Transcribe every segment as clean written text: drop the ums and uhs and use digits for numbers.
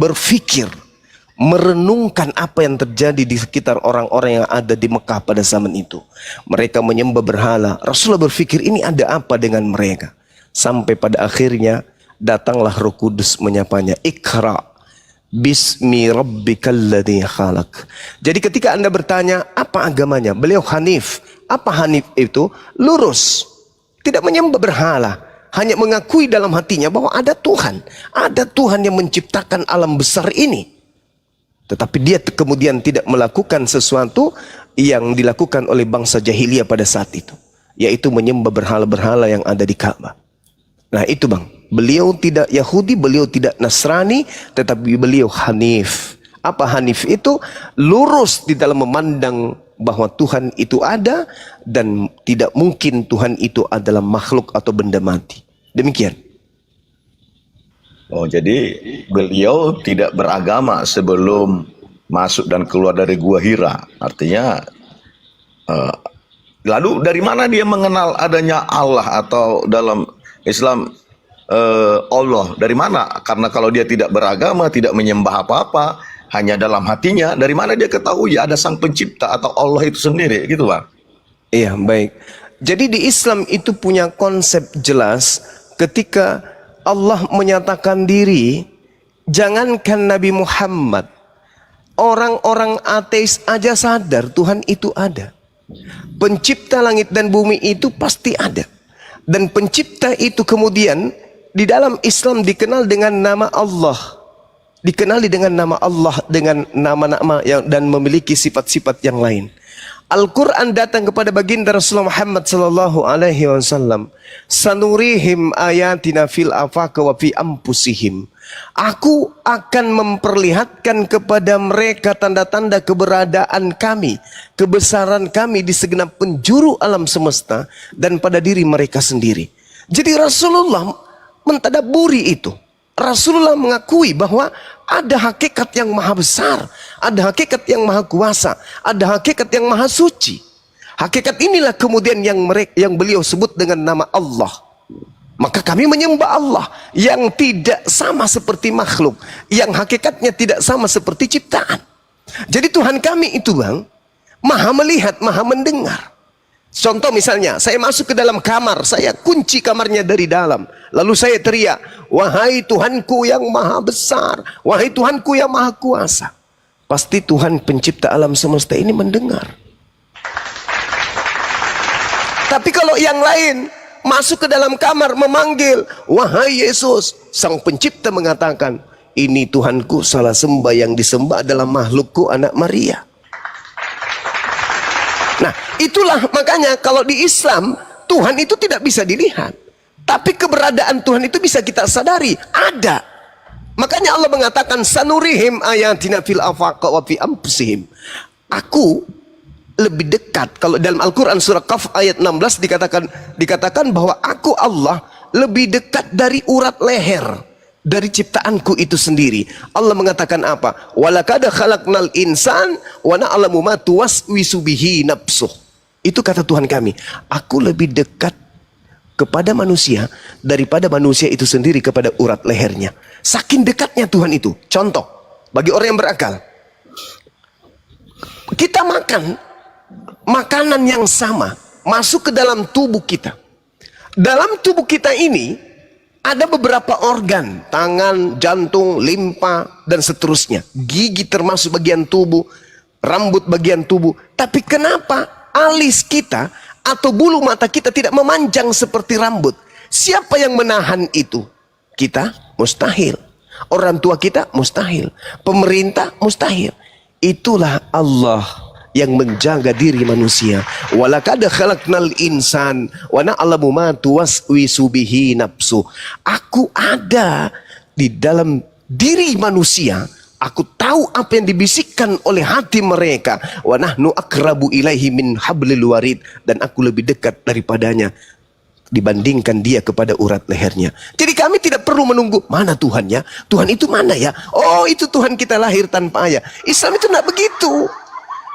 berpikir, merenungkan apa yang terjadi di sekitar orang-orang yang ada di Mekah pada zaman itu. Mereka menyembah berhala. Rasulullah berpikir, ini ada apa dengan mereka? Sampai pada akhirnya datanglah Roh Kudus menyapanya, Iqra bismi rabbikal ladzi khalaq. Jadi ketika Anda bertanya apa agamanya, beliau Hanif. Apa Hanif itu? Lurus, tidak menyembah berhala, hanya mengakui dalam hatinya bahwa ada Tuhan yang menciptakan alam besar ini. Tetapi dia kemudian tidak melakukan sesuatu yang dilakukan oleh bangsa jahiliyah pada saat itu, yaitu menyembah berhala-berhala yang ada di Ka'bah. Nah itu bang, beliau tidak Yahudi, beliau tidak Nasrani, tetapi beliau Hanif. Apa Hanif itu? Lurus di dalam memandang bahwa Tuhan itu ada dan tidak mungkin Tuhan itu adalah makhluk atau benda mati. Demikian. Oh, jadi beliau tidak beragama sebelum masuk dan keluar dari Gua Hira. Artinya, lalu dari mana dia mengenal adanya Allah atau dalam Islam Allah? Dari mana? Karena kalau dia tidak beragama, tidak menyembah apa-apa, hanya dalam hatinya, dari mana dia ketahui ada Sang Pencipta atau Allah itu sendiri, gitu Bang? Iya, baik. Jadi di Islam itu punya konsep jelas ketika Allah menyatakan diri, jangankan Nabi Muhammad, orang-orang ateis aja sadar Tuhan itu ada. Pencipta langit dan bumi itu pasti ada. Dan pencipta itu kemudian di dalam Islam dikenal dengan nama Allah. Dikenali dengan nama Allah, dengan nama-nama yang dan memiliki sifat-sifat yang lain. Al-Quran datang kepada baginda Rasulullah Muhammad sallallahu alaihi wasallam. Sanurihim ayatina fil afaq wa fi anfusihim. Aku akan memperlihatkan kepada mereka tanda-tanda keberadaan kami, kebesaran kami di segenap penjuru alam semesta dan pada diri mereka sendiri. Jadi Rasulullah mentadaburi itu. Rasulullah mengakui bahwa ada hakikat yang maha besar, ada hakikat yang maha kuasa, ada hakikat yang maha suci. Hakikat inilah kemudian yang beliau sebut dengan nama Allah. Maka kami menyembah Allah yang tidak sama seperti makhluk, yang hakikatnya tidak sama seperti ciptaan. Jadi Tuhan kami itu bang, maha melihat, maha mendengar. Contoh misalnya, saya masuk ke dalam kamar, saya kunci kamarnya dari dalam. Lalu saya teriak, wahai Tuhanku yang maha besar, wahai Tuhanku yang maha kuasa. Pasti Tuhan pencipta alam semesta ini mendengar. Tapi kalau yang lain masuk ke dalam kamar memanggil, wahai Yesus, sang pencipta mengatakan, ini Tuhanku, salah sembah yang disembah adalah makhlukku anak Maria. Nah, itulah makanya kalau di Islam Tuhan itu tidak bisa dilihat, tapi keberadaan Tuhan itu bisa kita sadari, ada. Makanya Allah mengatakan sanurihim ayatina fil afaq wa fi anfusihim. Aku lebih dekat, kalau dalam Al-Quran surah Qaf ayat 16 dikatakan bahwa aku Allah lebih dekat dari urat leher, dari ciptaanku itu sendiri. Allah mengatakan apa? Walaqad khalaqnal insan wa na'lamu ma tuwaswisu bihi nafsuh. Itu kata Tuhan kami, aku lebih dekat kepada manusia daripada manusia itu sendiri kepada urat lehernya. Saking dekatnya Tuhan itu. Contoh bagi orang yang berakal, kita makan makanan yang sama masuk ke dalam tubuh kita. Dalam tubuh kita ini ada beberapa organ, tangan, jantung, limpa, dan seterusnya. Gigi termasuk bagian tubuh, rambut bagian tubuh. Tapi kenapa alis kita atau bulu mata kita tidak memanjang seperti rambut? Siapa yang menahan itu? Kita? Mustahil. Orang tua kita? Mustahil. Pemerintah? Mustahil. Itulah Allah yang menjaga diri manusia. Walaqad khalaqnal insan wa na'lamu ma tuwaswisu bihi nafsu. Aku ada di dalam diri manusia. Aku tahu apa yang dibisikkan oleh hati mereka. Wa nahnu aqrabu ilaihi min hablil warid. Dan aku lebih dekat daripadanya dibandingkan dia kepada urat lehernya. Jadi kami tidak perlu menunggu mana Tuhannya. Tuhan itu mana ya? Oh, itu Tuhan kita lahir tanpa ayah. Islam itu tidak begitu.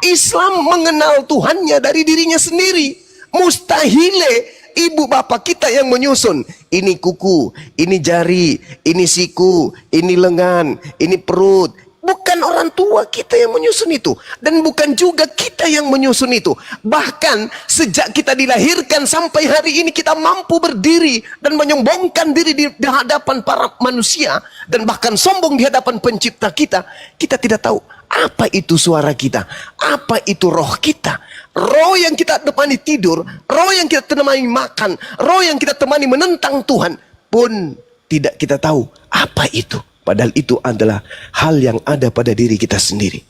Islam mengenal Tuhannya dari dirinya sendiri. Mustahile ibu bapak kita yang menyusun. Ini kuku, ini jari, ini siku, ini lengan, ini perut. Bukan orang tua kita yang menyusun itu. Dan bukan juga kita yang menyusun itu. Bahkan sejak kita dilahirkan sampai hari ini kita mampu berdiri dan menyombongkan diri di hadapan para manusia. Dan bahkan sombong di hadapan pencipta kita. Kita tidak tahu apa itu suara kita. Apa itu roh kita. Roh yang kita temani tidur. Roh yang kita temani makan. Roh yang kita temani menentang Tuhan. Pun tidak kita tahu apa itu. Padahal itu adalah hal yang ada pada diri kita sendiri.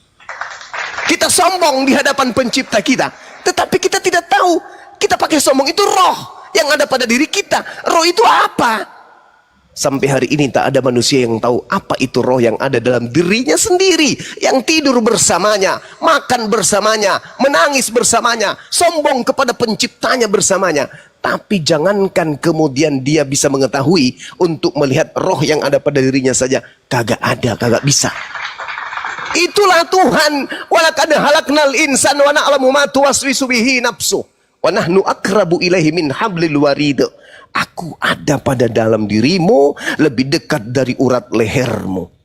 Kita sombong di hadapan pencipta kita. Tetapi kita tidak tahu. Kita pakai sombong itu roh yang ada pada diri kita. Roh itu apa? Sampai hari ini tak ada manusia yang tahu apa itu roh yang ada dalam dirinya sendiri. Yang tidur bersamanya, makan bersamanya, menangis bersamanya, sombong kepada penciptanya bersamanya. Tapi jangankan kemudian dia bisa mengetahui untuk melihat roh yang ada pada dirinya saja. Kagak ada, kagak bisa. Itulah Tuhan. Walaqad halaqnal insana wa na'lamu ma tuwaswisu bihi nafsu. Wa nahnu akrabu ilaihi min hablil warid. Aku ada pada dalam dirimu lebih dekat dari urat lehermu.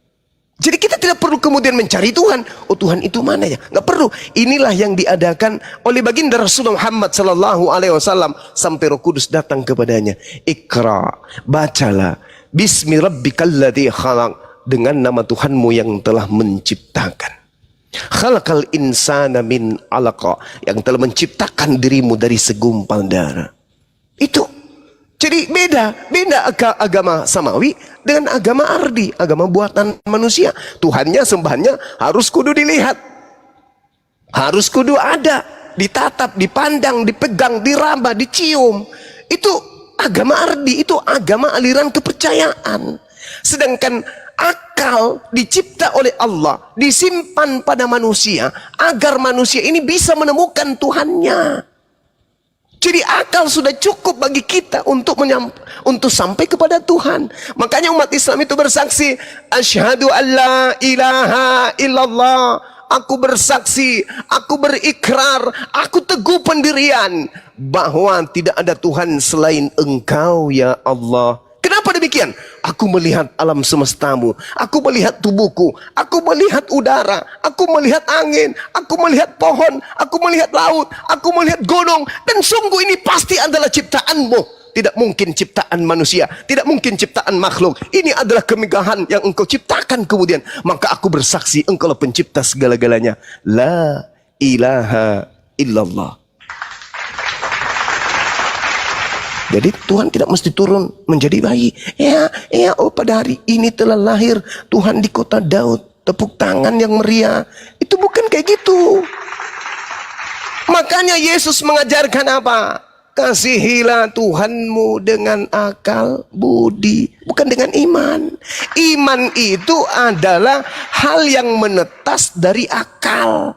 Jadi kita tidak perlu kemudian mencari Tuhan. Oh Tuhan itu mana ya? Nggak perlu. Inilah yang diadakan oleh baginda Rasulullah Muhammad sallallahu alaihi wasallam sampai Roh Kudus datang kepadanya. Iqra, bacalah bismi rabbikal ladzi khalaq, dengan nama Tuhanmu yang telah menciptakan. Khalaqal insana min 'alaqa, yang telah menciptakan dirimu dari segumpal darah. Itu. Jadi beda agama samawi dengan agama ardi, agama buatan manusia. Tuhannya, sembahannya harus kudu dilihat, harus kudu ada, ditatap, dipandang, dipegang, diraba, dicium. Itu agama ardi, itu agama aliran kepercayaan. Sedangkan akal dicipta oleh Allah, disimpan pada manusia agar manusia ini bisa menemukan Tuhannya. Jadi akal sudah cukup bagi kita untuk sampai kepada Tuhan. Makanya umat Islam itu bersaksi, asyhadu alla ilaha illallah. Aku bersaksi, aku berikrar, aku teguh pendirian bahwa tidak ada Tuhan selain Engkau ya Allah. Kenapa demikian? Aku melihat alam semestamu, aku melihat tubuhku, aku melihat udara, aku melihat angin, aku melihat pohon, aku melihat laut, aku melihat gunung, dan sungguh ini pasti adalah ciptaanmu. Tidak mungkin ciptaan manusia, tidak mungkin ciptaan makhluk. Ini adalah kemegahan yang engkau ciptakan kemudian. Maka aku bersaksi engkau lah pencipta segala-galanya. La ilaha illallah. Jadi Tuhan tidak mesti turun menjadi bayi. Oh pada hari ini telah lahir Tuhan di kota Daud. Tepuk tangan yang meriah. Itu bukan kayak gitu. Makanya Yesus mengajarkan apa? Kasihilah Tuhanmu dengan akal budi, bukan dengan iman. Iman itu adalah hal yang menetas dari akal.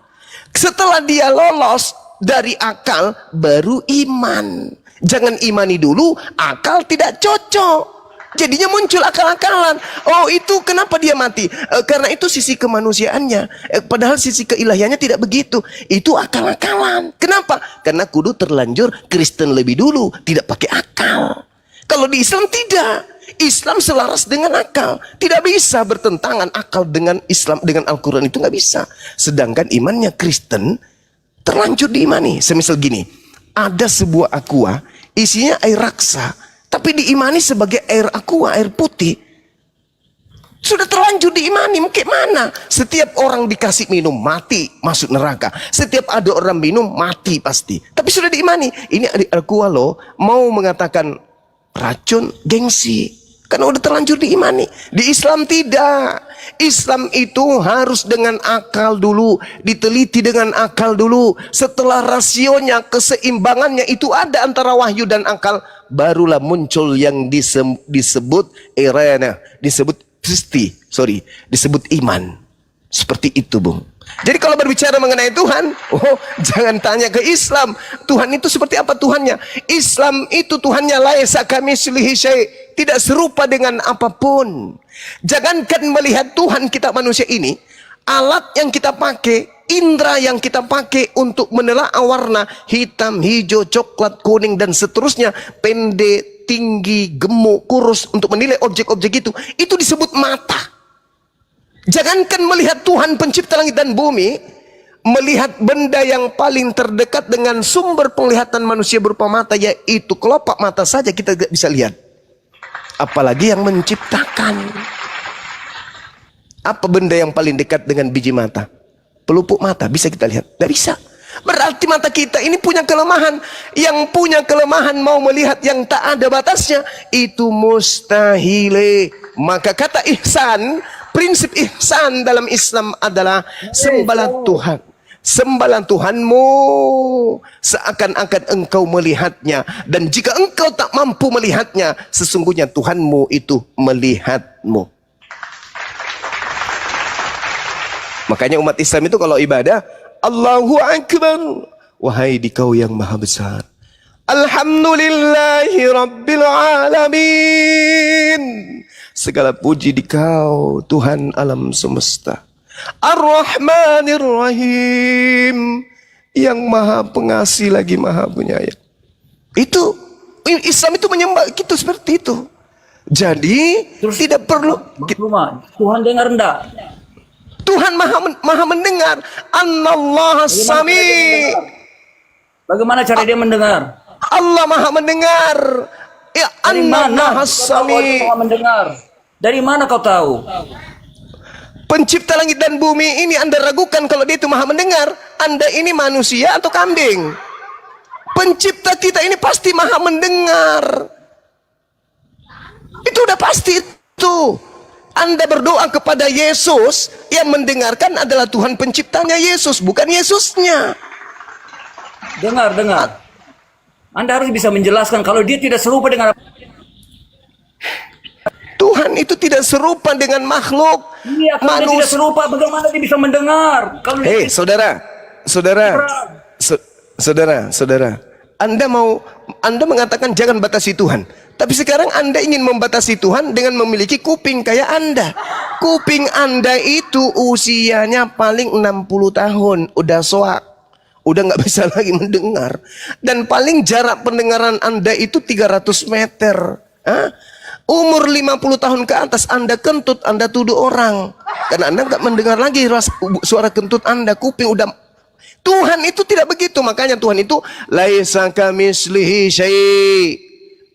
Setelah dia lolos dari akal, baru iman. Jangan imani dulu, akal tidak cocok. Jadinya muncul akal-akalan. Oh itu kenapa dia mati? Karena itu sisi kemanusiaannya. Padahal sisi keilahiannya tidak begitu. Itu akal-akalan. Kenapa? Karena kudu terlanjur Kristen lebih dulu, tidak pakai akal. Kalau di Islam tidak. Islam selaras dengan akal. Tidak bisa bertentangan akal dengan Islam, dengan Al-Quran itu nggak bisa. Sedangkan imannya Kristen terlanjur diimani. Semisal gini, ada sebuah aqua, isinya air raksa, tapi diimani sebagai air aqua, air putih. Sudah terlanjur diimani, mungkin mana? Setiap orang dikasih minum, mati, masuk neraka. Setiap ada orang minum, mati pasti. Tapi sudah diimani. Ini aqua loh, mau mengatakan racun, gengsi. Karena udah terlanjur diimani. Di Islam tidak. Islam itu harus dengan akal dulu, diteliti dengan akal dulu. Setelah rasionya, keseimbangannya itu ada antara wahyu dan akal, barulah muncul yang disebut disebut iman. Seperti itu, Bung. Jadi kalau berbicara mengenai Tuhan, jangan tanya ke Islam. Tuhan itu seperti apa Tuhannya? Islam itu Tuhannya laisa kamitslihi syai', tidak serupa dengan apapun. Jangankan melihat Tuhan kita manusia ini, alat yang kita pakai indera yang kita pakai untuk menelaah warna hitam, hijau, coklat, kuning dan seterusnya, pendek, tinggi, gemuk, kurus, untuk menilai objek-objek itu disebut mata. Jangankan melihat Tuhan pencipta langit dan bumi, melihat benda yang paling terdekat dengan sumber penglihatan manusia berupa mata, yaitu kelopak mata saja kita tidak bisa lihat, apalagi yang menciptakan. Apa benda yang paling dekat dengan biji mata? Pelupuk mata, bisa kita lihat? Tidak bisa. Berarti mata kita ini punya kelemahan. Yang punya kelemahan mau melihat yang tak ada batasnya, itu mustahil. Maka kata ihsan, prinsip ihsan dalam Islam adalah sembahlah Tuhan. Sembahlah Tuhanmu seakan-akan engkau melihatnya. Dan jika engkau tak mampu melihatnya, sesungguhnya Tuhanmu itu melihatmu. Makanya umat Islam itu kalau ibadah, Allahu Akbar, wahai dikau yang maha besar. Alhamdulillahi Rabbil Alamin, segala puji dikau Tuhan alam semesta. Ar-Rahmanir Rahim, yang maha pengasih lagi maha penyayang. Itu Islam itu menyembah gitu, seperti itu. Jadi terus, tidak perlu Tuhan dengar enggak? Tuhan maha mendengar. Anallaha sami. Bagaimana cara dia mendengar? Allah maha mendengar. Ya, Anallaha sami. Dari mana kau tahu? Pencipta langit dan bumi ini Anda ragukan kalau dia itu maha mendengar. Anda ini manusia atau kambing? Pencipta kita ini pasti maha mendengar. Itu udah pasti itu. Anda berdoa kepada Yesus, yang mendengarkan adalah Tuhan penciptanya Yesus, bukan Yesusnya. Dengar. Anda harus bisa menjelaskan kalau dia tidak serupa dengan Tuhan itu tidak serupa dengan makhluk. Iya, kalau dia tidak serupa, bagaimana dia bisa mendengar? Hei, saudara. Anda mengatakan jangan batasi Tuhan. Tapi sekarang Anda ingin membatasi Tuhan dengan memiliki kuping kayak Anda. Kuping Anda itu usianya paling 60 tahun. Udah soak. Udah nggak bisa lagi mendengar. Dan paling jarak pendengaran Anda itu 300 meter. Umur 50 tahun ke atas Anda kentut, Anda tuduh orang. Karena Anda nggak mendengar lagi suara kentut Anda. Kuping udah. Tuhan itu tidak begitu. Makanya Tuhan itu laisa kamitslihi syai'.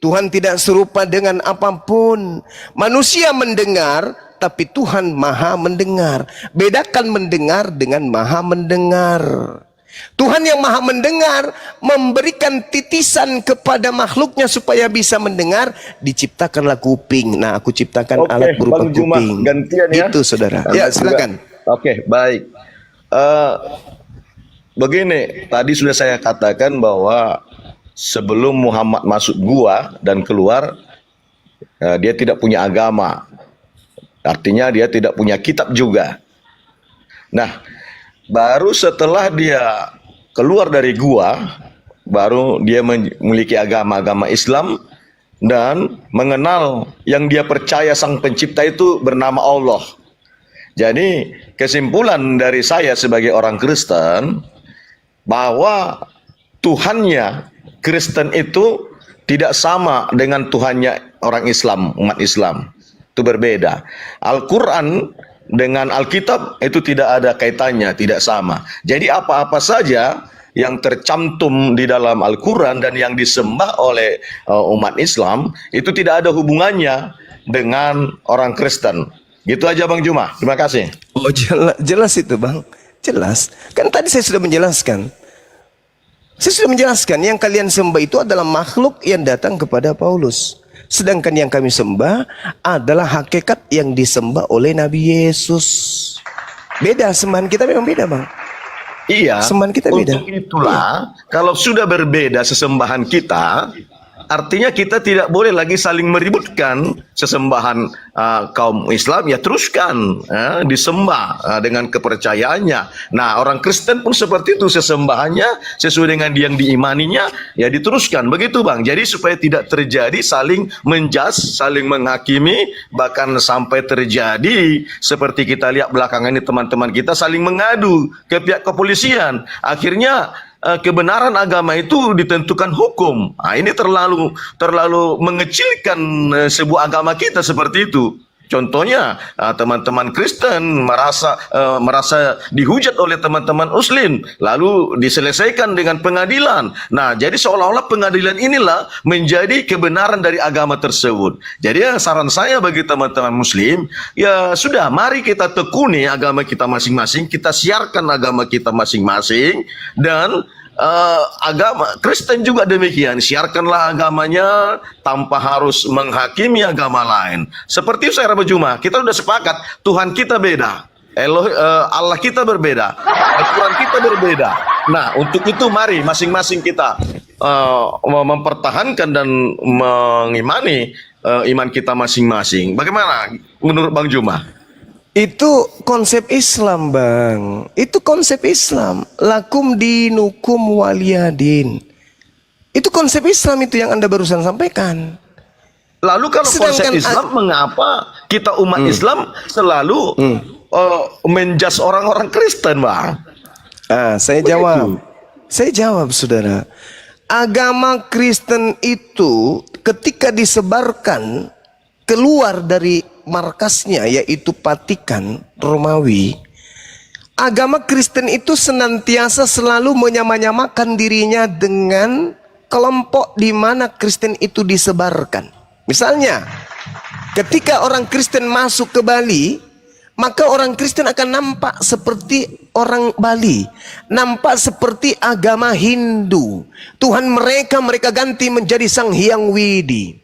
Tuhan tidak serupa dengan apapun. Manusia mendengar, tapi Tuhan maha mendengar. Bedakan mendengar dengan maha mendengar. Tuhan yang maha mendengar memberikan titisan kepada makhluknya supaya bisa mendengar. Diciptakanlah kuping. Nah, aku ciptakan alat berupa kuping. Gantian ya. Itu saudara. Ya, silakan. Oke, baik. Begini, tadi sudah saya katakan bahwa sebelum Muhammad masuk gua dan keluar, dia tidak punya agama. Artinya dia tidak punya kitab juga. Nah, baru setelah dia keluar dari gua, baru dia memiliki agama Islam dan mengenal yang dia percaya sang pencipta itu bernama Allah. Jadi kesimpulan dari saya sebagai orang Kristen, bahwa Tuhannya Kristen itu tidak sama dengan Tuhannya orang Islam, umat Islam. Itu berbeda. Al-Quran dengan Alkitab itu tidak ada kaitannya, tidak sama. Jadi apa-apa saja yang tercantum di dalam Al-Quran dan yang disembah oleh umat Islam, itu tidak ada hubungannya dengan orang Kristen. Gitu aja Bang Juma, terima kasih. Oh, jelas itu Bang, jelas. Kan tadi saya sudah menjelaskan. Yang kalian sembah itu adalah makhluk yang datang kepada Paulus. Sedangkan yang kami sembah adalah hakikat yang disembah oleh Nabi Yesus. Beda, sembahan kita memang beda Bang. Iya, sembahan kita beda. Untuk itulah, kalau sudah berbeda sesembahan kita, artinya kita tidak boleh lagi saling meributkan sesembahan kaum Islam. Ya teruskan disembah dengan kepercayaannya. Nah, orang Kristen pun seperti itu, sesembahannya sesuai dengan yang diimaninya, ya diteruskan. Begitu Bang. Jadi supaya tidak terjadi saling menjudge, saling menghakimi, bahkan sampai terjadi seperti kita lihat belakangan ini teman-teman kita saling mengadu ke pihak kepolisian. Akhirnya kebenaran agama itu ditentukan hukum. Nah, ini terlalu mengecilkan sebuah agama kita seperti itu. Contohnya teman-teman Kristen merasa dihujat oleh teman-teman Muslim, lalu diselesaikan dengan pengadilan. Nah, jadi seolah-olah pengadilan inilah menjadi kebenaran dari agama tersebut. Jadi saran saya bagi teman-teman Muslim, ya sudah, mari kita tekuni agama kita masing-masing, kita siarkan agama kita masing-masing, dan agama Kristen juga demikian, siarkanlah agamanya tanpa harus menghakimi agama lain. Seperti saya berjumlah, kita sudah sepakat Tuhan kita beda, Allah kita berbeda, Al-Quran kita berbeda. Nah, untuk itu mari masing-masing kita mempertahankan dan mengimani iman kita masing-masing. Bagaimana menurut Bang Juma? Itu konsep Islam, Bang. Itu konsep Islam. Lakum dinukum waliyadin. Itu konsep Islam itu yang Anda barusan sampaikan. Lalu kalau konsep Islam, mengapa kita umat Islam selalu menjas orang-orang Kristen, Bang? Saya jawab. Saya jawab, saudara. Agama Kristen itu ketika disebarkan keluar dari markasnya, yaitu Vatikan Romawi, agama Kristen itu senantiasa selalu menyamanyamakan dirinya dengan kelompok di mana Kristen itu disebarkan. Misalnya, ketika orang Kristen masuk ke Bali, maka orang Kristen akan nampak seperti orang Bali, nampak seperti agama Hindu. Tuhan mereka ganti menjadi Sang Hyang Widi.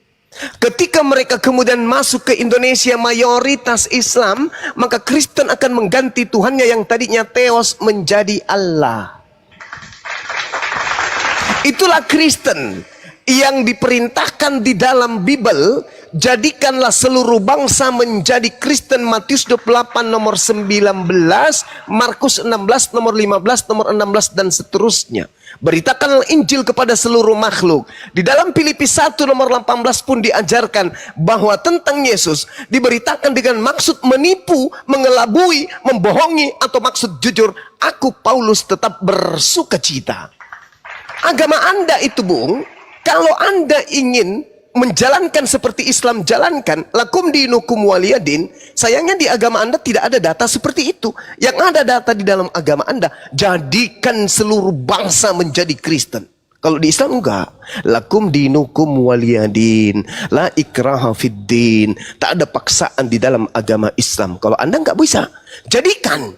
Ketika mereka kemudian masuk ke Indonesia mayoritas Islam, maka Kristen akan mengganti Tuhannya yang tadinya Theos menjadi Allah. Itulah Kristen yang diperintahkan di dalam Bible, jadikanlah seluruh bangsa menjadi Kristen. Matius 28 nomor 19, Markus 16 nomor 15, nomor 16 dan seterusnya. Beritakanlah Injil kepada seluruh makhluk. Di dalam Filipi 1 nomor 18 pun diajarkan bahwa tentang Yesus diberitakan dengan maksud menipu, mengelabui, membohongi, atau maksud jujur. Aku Paulus tetap bersukacita. Agama Anda itu, Bung, kalau Anda ingin menjalankan seperti Islam jalankan, lakum dinukum waliyadin, sayangnya di agama Anda tidak ada data seperti itu. Yang ada data di dalam agama Anda, jadikan seluruh bangsa menjadi Kristen. Kalau di Islam enggak. Lakum dinukum waliyadin, la ikraha fiddin. Tak ada paksaan di dalam agama Islam. Kalau Anda enggak bisa, jadikan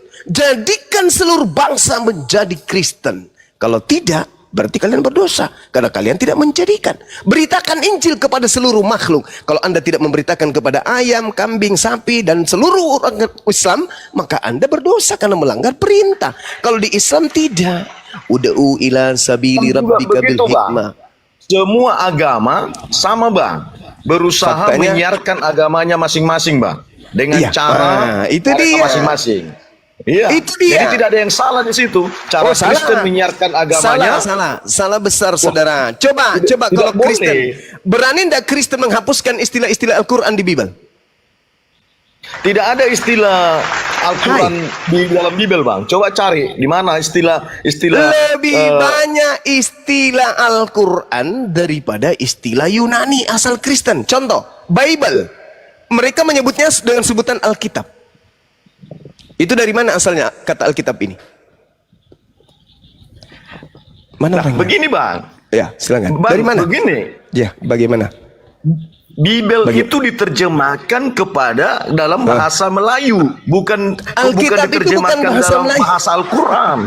seluruh bangsa menjadi Kristen. Kalau tidak, berarti kalian berdosa karena kalian tidak menjadikan. Beritakan Injil kepada seluruh makhluk. Kalau Anda tidak memberitakan kepada ayam, kambing, sapi dan seluruh orang Islam, maka Anda berdosa karena melanggar perintah. Kalau di Islam tidak. Ud'u ila sabili rabbika bil hikmah. Semua agama sama, Bang. Berusaha menyiarkan agamanya masing-masing, Bang. Dengan cara itu dia masing-masing. Iya, itu dia. Jadi tidak ada yang salah di situ. Cara Kristen menyiarkan agamanya. Salah besar, saudara. Coba kalau Kristen, berani tidak Kristen menghapuskan istilah-istilah Al-Quran di Bible? Tidak ada istilah Al-Quran di dalam Bible, Bang. Coba cari di mana istilah. Lebih banyak istilah Al-Quran daripada istilah Yunani asal Kristen. Contoh, Bible. Mereka menyebutnya dengan sebutan Alkitab. Itu dari mana asalnya kata Alkitab ini? Mana begini, Bang. Ya, silakan. Dari mana? Begini. Ya, bagaimana? Bible itu diterjemahkan kepada dalam bahasa Melayu, bukan diterjemahkan dalam bahasa Al-Quran.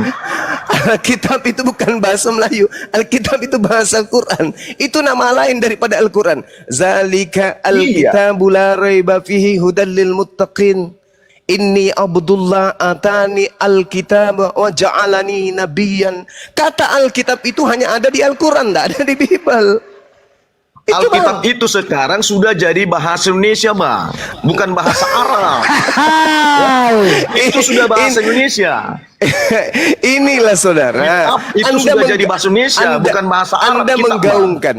Alkitab itu bukan bahasa Melayu. Alkitab itu bahasa Al-Quran. Itu nama lain daripada Al-Quran. Zalika al-kitabu la raiba fihi hudal lil muttaqin. Inni Abdullah atani alkitab wa ja'alani nabiyan. Kata Alkitab itu hanya ada di Al-Quran, tidak ada di Bible. Itu Alkitab Bang. itu sekarang sudah jadi bahasa Indonesia, Bang. Bukan bahasa Arab. Itu sudah bahasa Indonesia. Inilah saudara. Itu sudah jadi bahasa Indonesia, bukan bahasa Arab. Anda kitab, menggaungkan.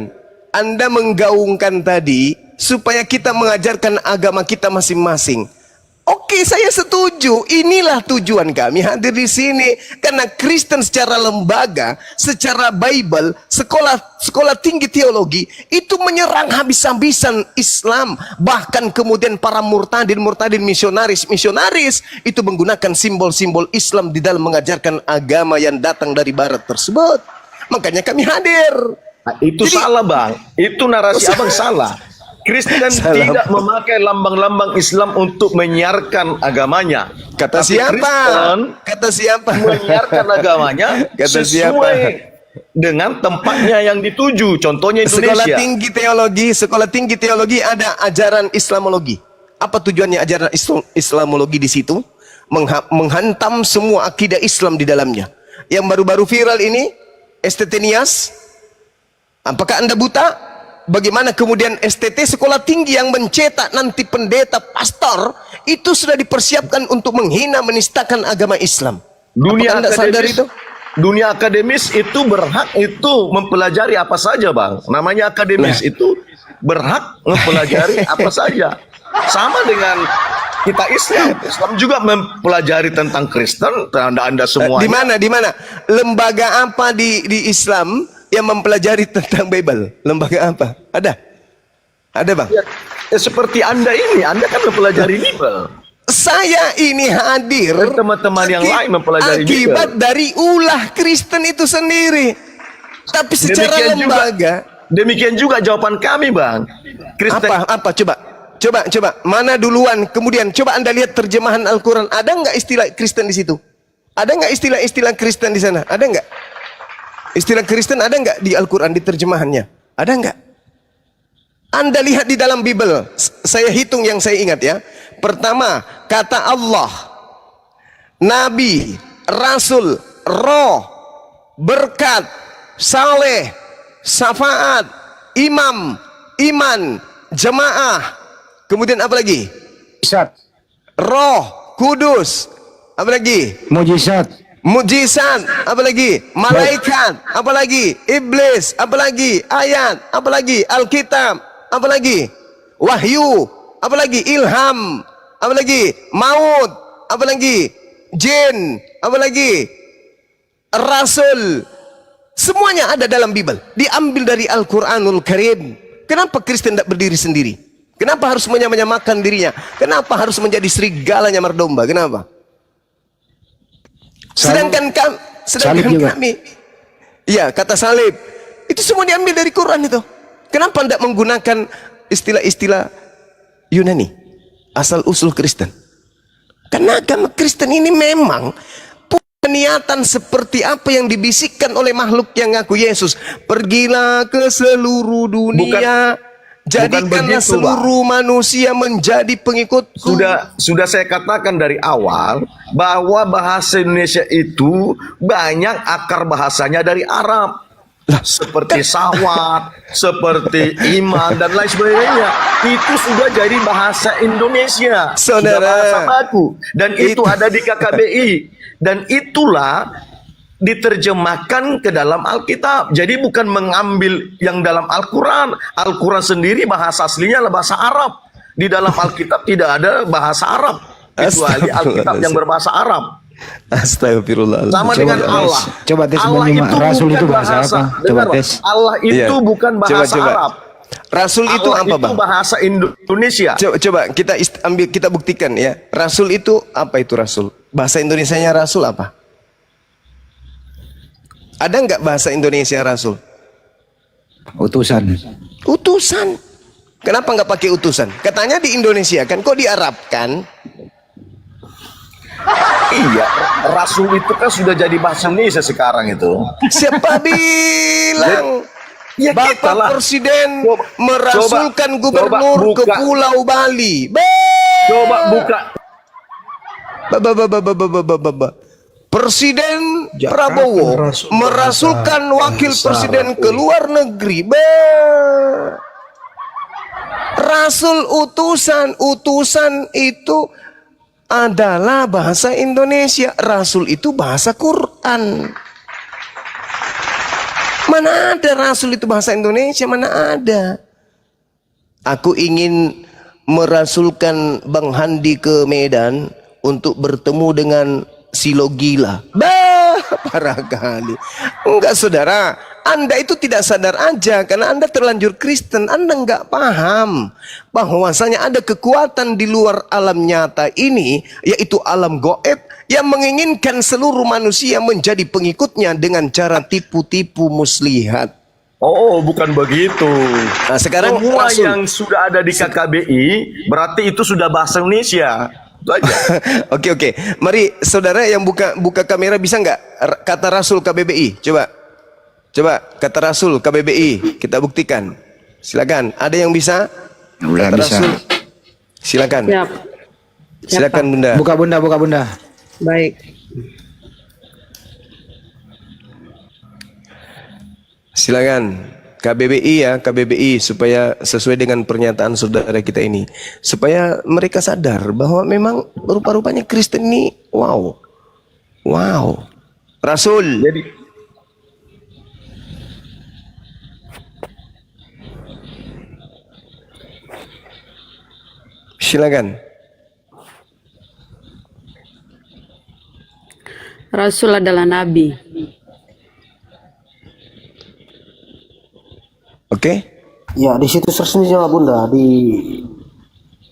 Anda menggaungkan tadi supaya kita mengajarkan agama kita masing-masing. Oke, saya setuju. Inilah tujuan kami hadir di sini, karena Kristen secara lembaga, secara Bible, sekolah tinggi teologi itu menyerang habis-habisan Islam. Bahkan kemudian para murtadin misionaris itu menggunakan simbol-simbol Islam di dalam mengajarkan agama yang datang dari Barat tersebut. Makanya kami hadir. Nah, itu Jadi- salah, Bang. Itu narasi Abang salah. Kristen Salah. tidak memakai lambang-lambang Islam untuk menyiarkan agamanya. Kata Tapi siapa? Kristen Kata siapa? menyiarkan agamanya Kata sesuai siapa? dengan tempatnya yang dituju. Contohnya Sekolah Indonesia. tinggi teologi ada ajaran Islamologi. Apa tujuannya ajaran Islamologi di situ? Menghantam semua akidah Islam di dalamnya. Yang baru-baru viral ini, STT Nias. Apakah Anda buta? Bagaimana kemudian STT sekolah tinggi yang mencetak nanti pendeta, pastor, itu sudah dipersiapkan untuk menghina, menistakan agama Islam. Dunia Apakah Anda sadar akademis, itu? dunia akademis itu berhak itu mempelajari apa saja, Bang. Namanya akademis itu berhak mempelajari apa saja. Sama dengan kita Islam. Islam juga mempelajari tentang Kristen, Anda semuanya. Di mana? Lembaga apa di Islam yang mempelajari tentang Bible? Lembaga apa? Ada Bang? Ya, seperti Anda ini, Anda kan mempelajari Bible. Saya ini hadir Dan teman-teman yang lain mempelajari akibat Bible. dari ulah Kristen itu sendiri. Tapi secara lembaga, Demikian juga jawaban kami, Bang. Kristen apa? Coba. Mana duluan? Kemudian coba Anda lihat terjemahan Al-Quran. Ada nggak istilah Kristen di situ? Ada nggak istilah Kristen di sana? Ada nggak? Istilah Kristen ada nggak di Al-Quran, di terjemahannya? Ada nggak? Anda lihat di dalam Bible. Saya hitung yang saya ingat ya. Pertama, kata Allah, Nabi, Rasul, Roh, berkat, saleh, syafaat, imam, iman, jemaah. Kemudian apa lagi? Mujizat, Roh, kudus. Apa lagi? Mujizat, apa lagi? Malaikat, apa lagi? Iblis, apa lagi? Ayat, apa lagi? Alkitab, apa lagi? Wahyu, apa lagi? Ilham, apa lagi? Maut, apa lagi? Jin, apa lagi? Rasul. Semuanya ada dalam Bible. Diambil dari Al-Quranul Karim. Kenapa Kristen tidak berdiri sendiri? Kenapa harus menyamakan dirinya? Kenapa harus menjadi serigala nyamar domba? Kenapa? Sedangkan kami, iya, kata salib itu semua diambil dari Quran itu. Kenapa tidak menggunakan istilah-istilah Yunani, asal usul Kristen? Karena agama Kristen ini memang punya niatan seperti apa yang dibisikkan oleh makhluk yang ngaku Yesus. Pergilah ke seluruh dunia, jadikanlah begitu, seluruh manusia menjadi pengikutku. Sudah saya katakan dari awal bahwa bahasa Indonesia itu banyak akar bahasanya dari Arab. Seperti sawat, seperti iman dan lain sebagainya. Itu sudah jadi bahasa Indonesia. Saudara, sudah bahasa baku. Dan itu ada di KKBI. Dan itulah diterjemahkan ke dalam Alkitab. Jadi bukan mengambil yang dalam Al-Quran. Al-Quran sendiri bahasa aslinya adalah bahasa Arab. Di dalam Alkitab tidak ada bahasa Arab, kecuali Alkitab yang berbahasa Arab. Astagfirullah. Sama dengan Allah. Coba tes Allah menyimak. itu Rasul bukan itu bahasa apa? Coba Dengar, tes. Allah itu Iya. bukan bahasa Coba. Arab. Rasul itu Allah apa, itu Bang? bahasa Indonesia. Coba kita buktikan ya. Rasul itu apa itu Rasul? Bahasa Indonesianya Rasul apa? Ada nggak bahasa Indonesia Rasul? Utusan. Utusan. Kenapa nggak pakai utusan? Katanya di Indonesia kan, kok diarabkan? Iya, Rasul itu kan sudah jadi bahasa Indonesia sekarang itu. Siapa bilang? Ya kita Bapak lah. Presiden Coba- merasulkan coba gubernur ke buka. Pulau Bali. Coba buka. Presiden Jakarta Prabowo rasul- merasulkan wakil bahasa presiden Arab. ke luar negeri. Rasul utusan. Utusan itu adalah bahasa Indonesia. Rasul itu bahasa Quran. Mana ada Rasul itu bahasa Indonesia? Mana ada? Aku ingin merasulkan Bang Handi ke Medan untuk bertemu dengan Silo Gila. Bah, parah kali. Enggak saudara, Anda itu tidak sadar aja karena Anda terlanjur Kristen. Anda enggak paham bahwasanya ada kekuatan di luar alam nyata ini, yaitu alam goib, yang menginginkan seluruh manusia menjadi pengikutnya dengan cara tipu-tipu muslihat. Oh, bukan begitu. Nah, sekarang Semua Rasul. yang sudah ada di KKBI berarti itu sudah bahasa Indonesia. Itu aja. Oke. Mari saudara yang buka kamera bisa nggak kata Rasul KBBI? Coba kata Rasul KBBI kita buktikan. Silakan. Ada yang bisa? Udah Kata bisa. Rasul. Silakan. Siap. Silakan Bunda. Buka bunda. Baik. Silakan. KBBI ya, KBBI supaya sesuai dengan pernyataan saudara kita ini, supaya mereka sadar bahwa memang rupa-rupanya Kristen ini wow. Rasul. Jadi Silakan. Rasul adalah nabi. Oke. Ya, di situs resminya Bunda di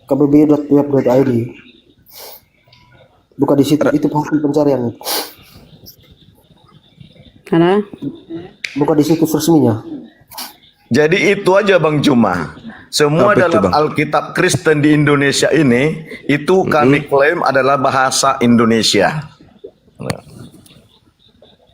kbbi.web.id. Buka di situ, itu hasil pencarian. Karena Buka di situs resminya. Jadi itu aja Bang Juma. Semua Apa itu, dalam Bang? Alkitab Kristen di Indonesia ini itu kami klaim adalah bahasa Indonesia.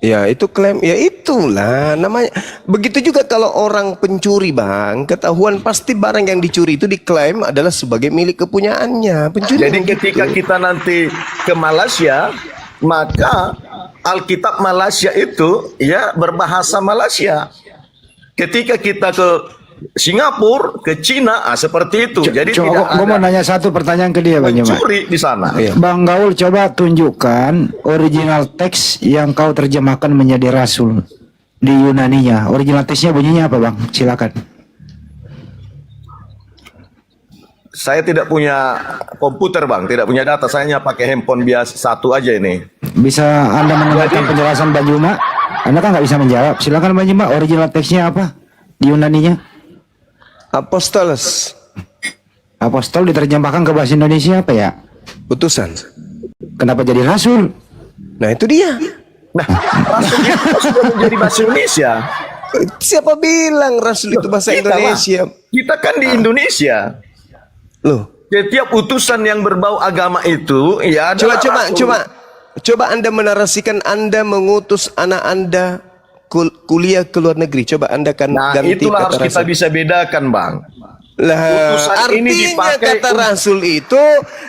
Ya itu klaim, ya itulah namanya. Begitu juga kalau orang pencuri Bang, ketahuan pasti barang yang dicuri itu diklaim adalah sebagai milik kepunyaannya. Pencuri. Jadi begitu. ketika kita nanti ke Malaysia, maka Alkitab Malaysia itu ya berbahasa Malaysia. Ketika kita ke Singapura, ke Cina, seperti itu. Jadi tidak Gue mau ada nanya satu pertanyaan ke dia Bang Juma. pencuri di sana. Iya. Bang Gaul, coba tunjukkan original teks yang kau terjemahkan menjadi Rasul di Yunaninya. Original teksnya bunyinya apa Bang? Silakan. Saya tidak punya komputer Bang, tidak punya data. Saya hanya pakai handphone biasa satu aja ini. Bisa Anda mendengarkan penjelasan Bang Juma? Anda kan nggak bisa menjawab. Silakan Bang Juma, original teksnya apa di Yunaninya? Apostolos, Apostol diterjemahkan ke bahasa Indonesia apa ya? utusan. Kenapa jadi Rasul? Nah itu dia. Nah, Rasul itu sudah menjadi bahasa Indonesia. Siapa bilang Rasul itu bahasa Kita, Indonesia? Bang. Kita kan di Indonesia. Loh, Setiap utusan yang berbau agama itu ya adalah Rasul. coba Anda menarasikan Anda mengutus anak Anda kuliah ke luar negeri. Coba Anda kan Nah, ganti itulah harus kata kita Rasul. bisa bedakan, Bang. Lah, Utusan ini artinya dipakai kata Rasul itu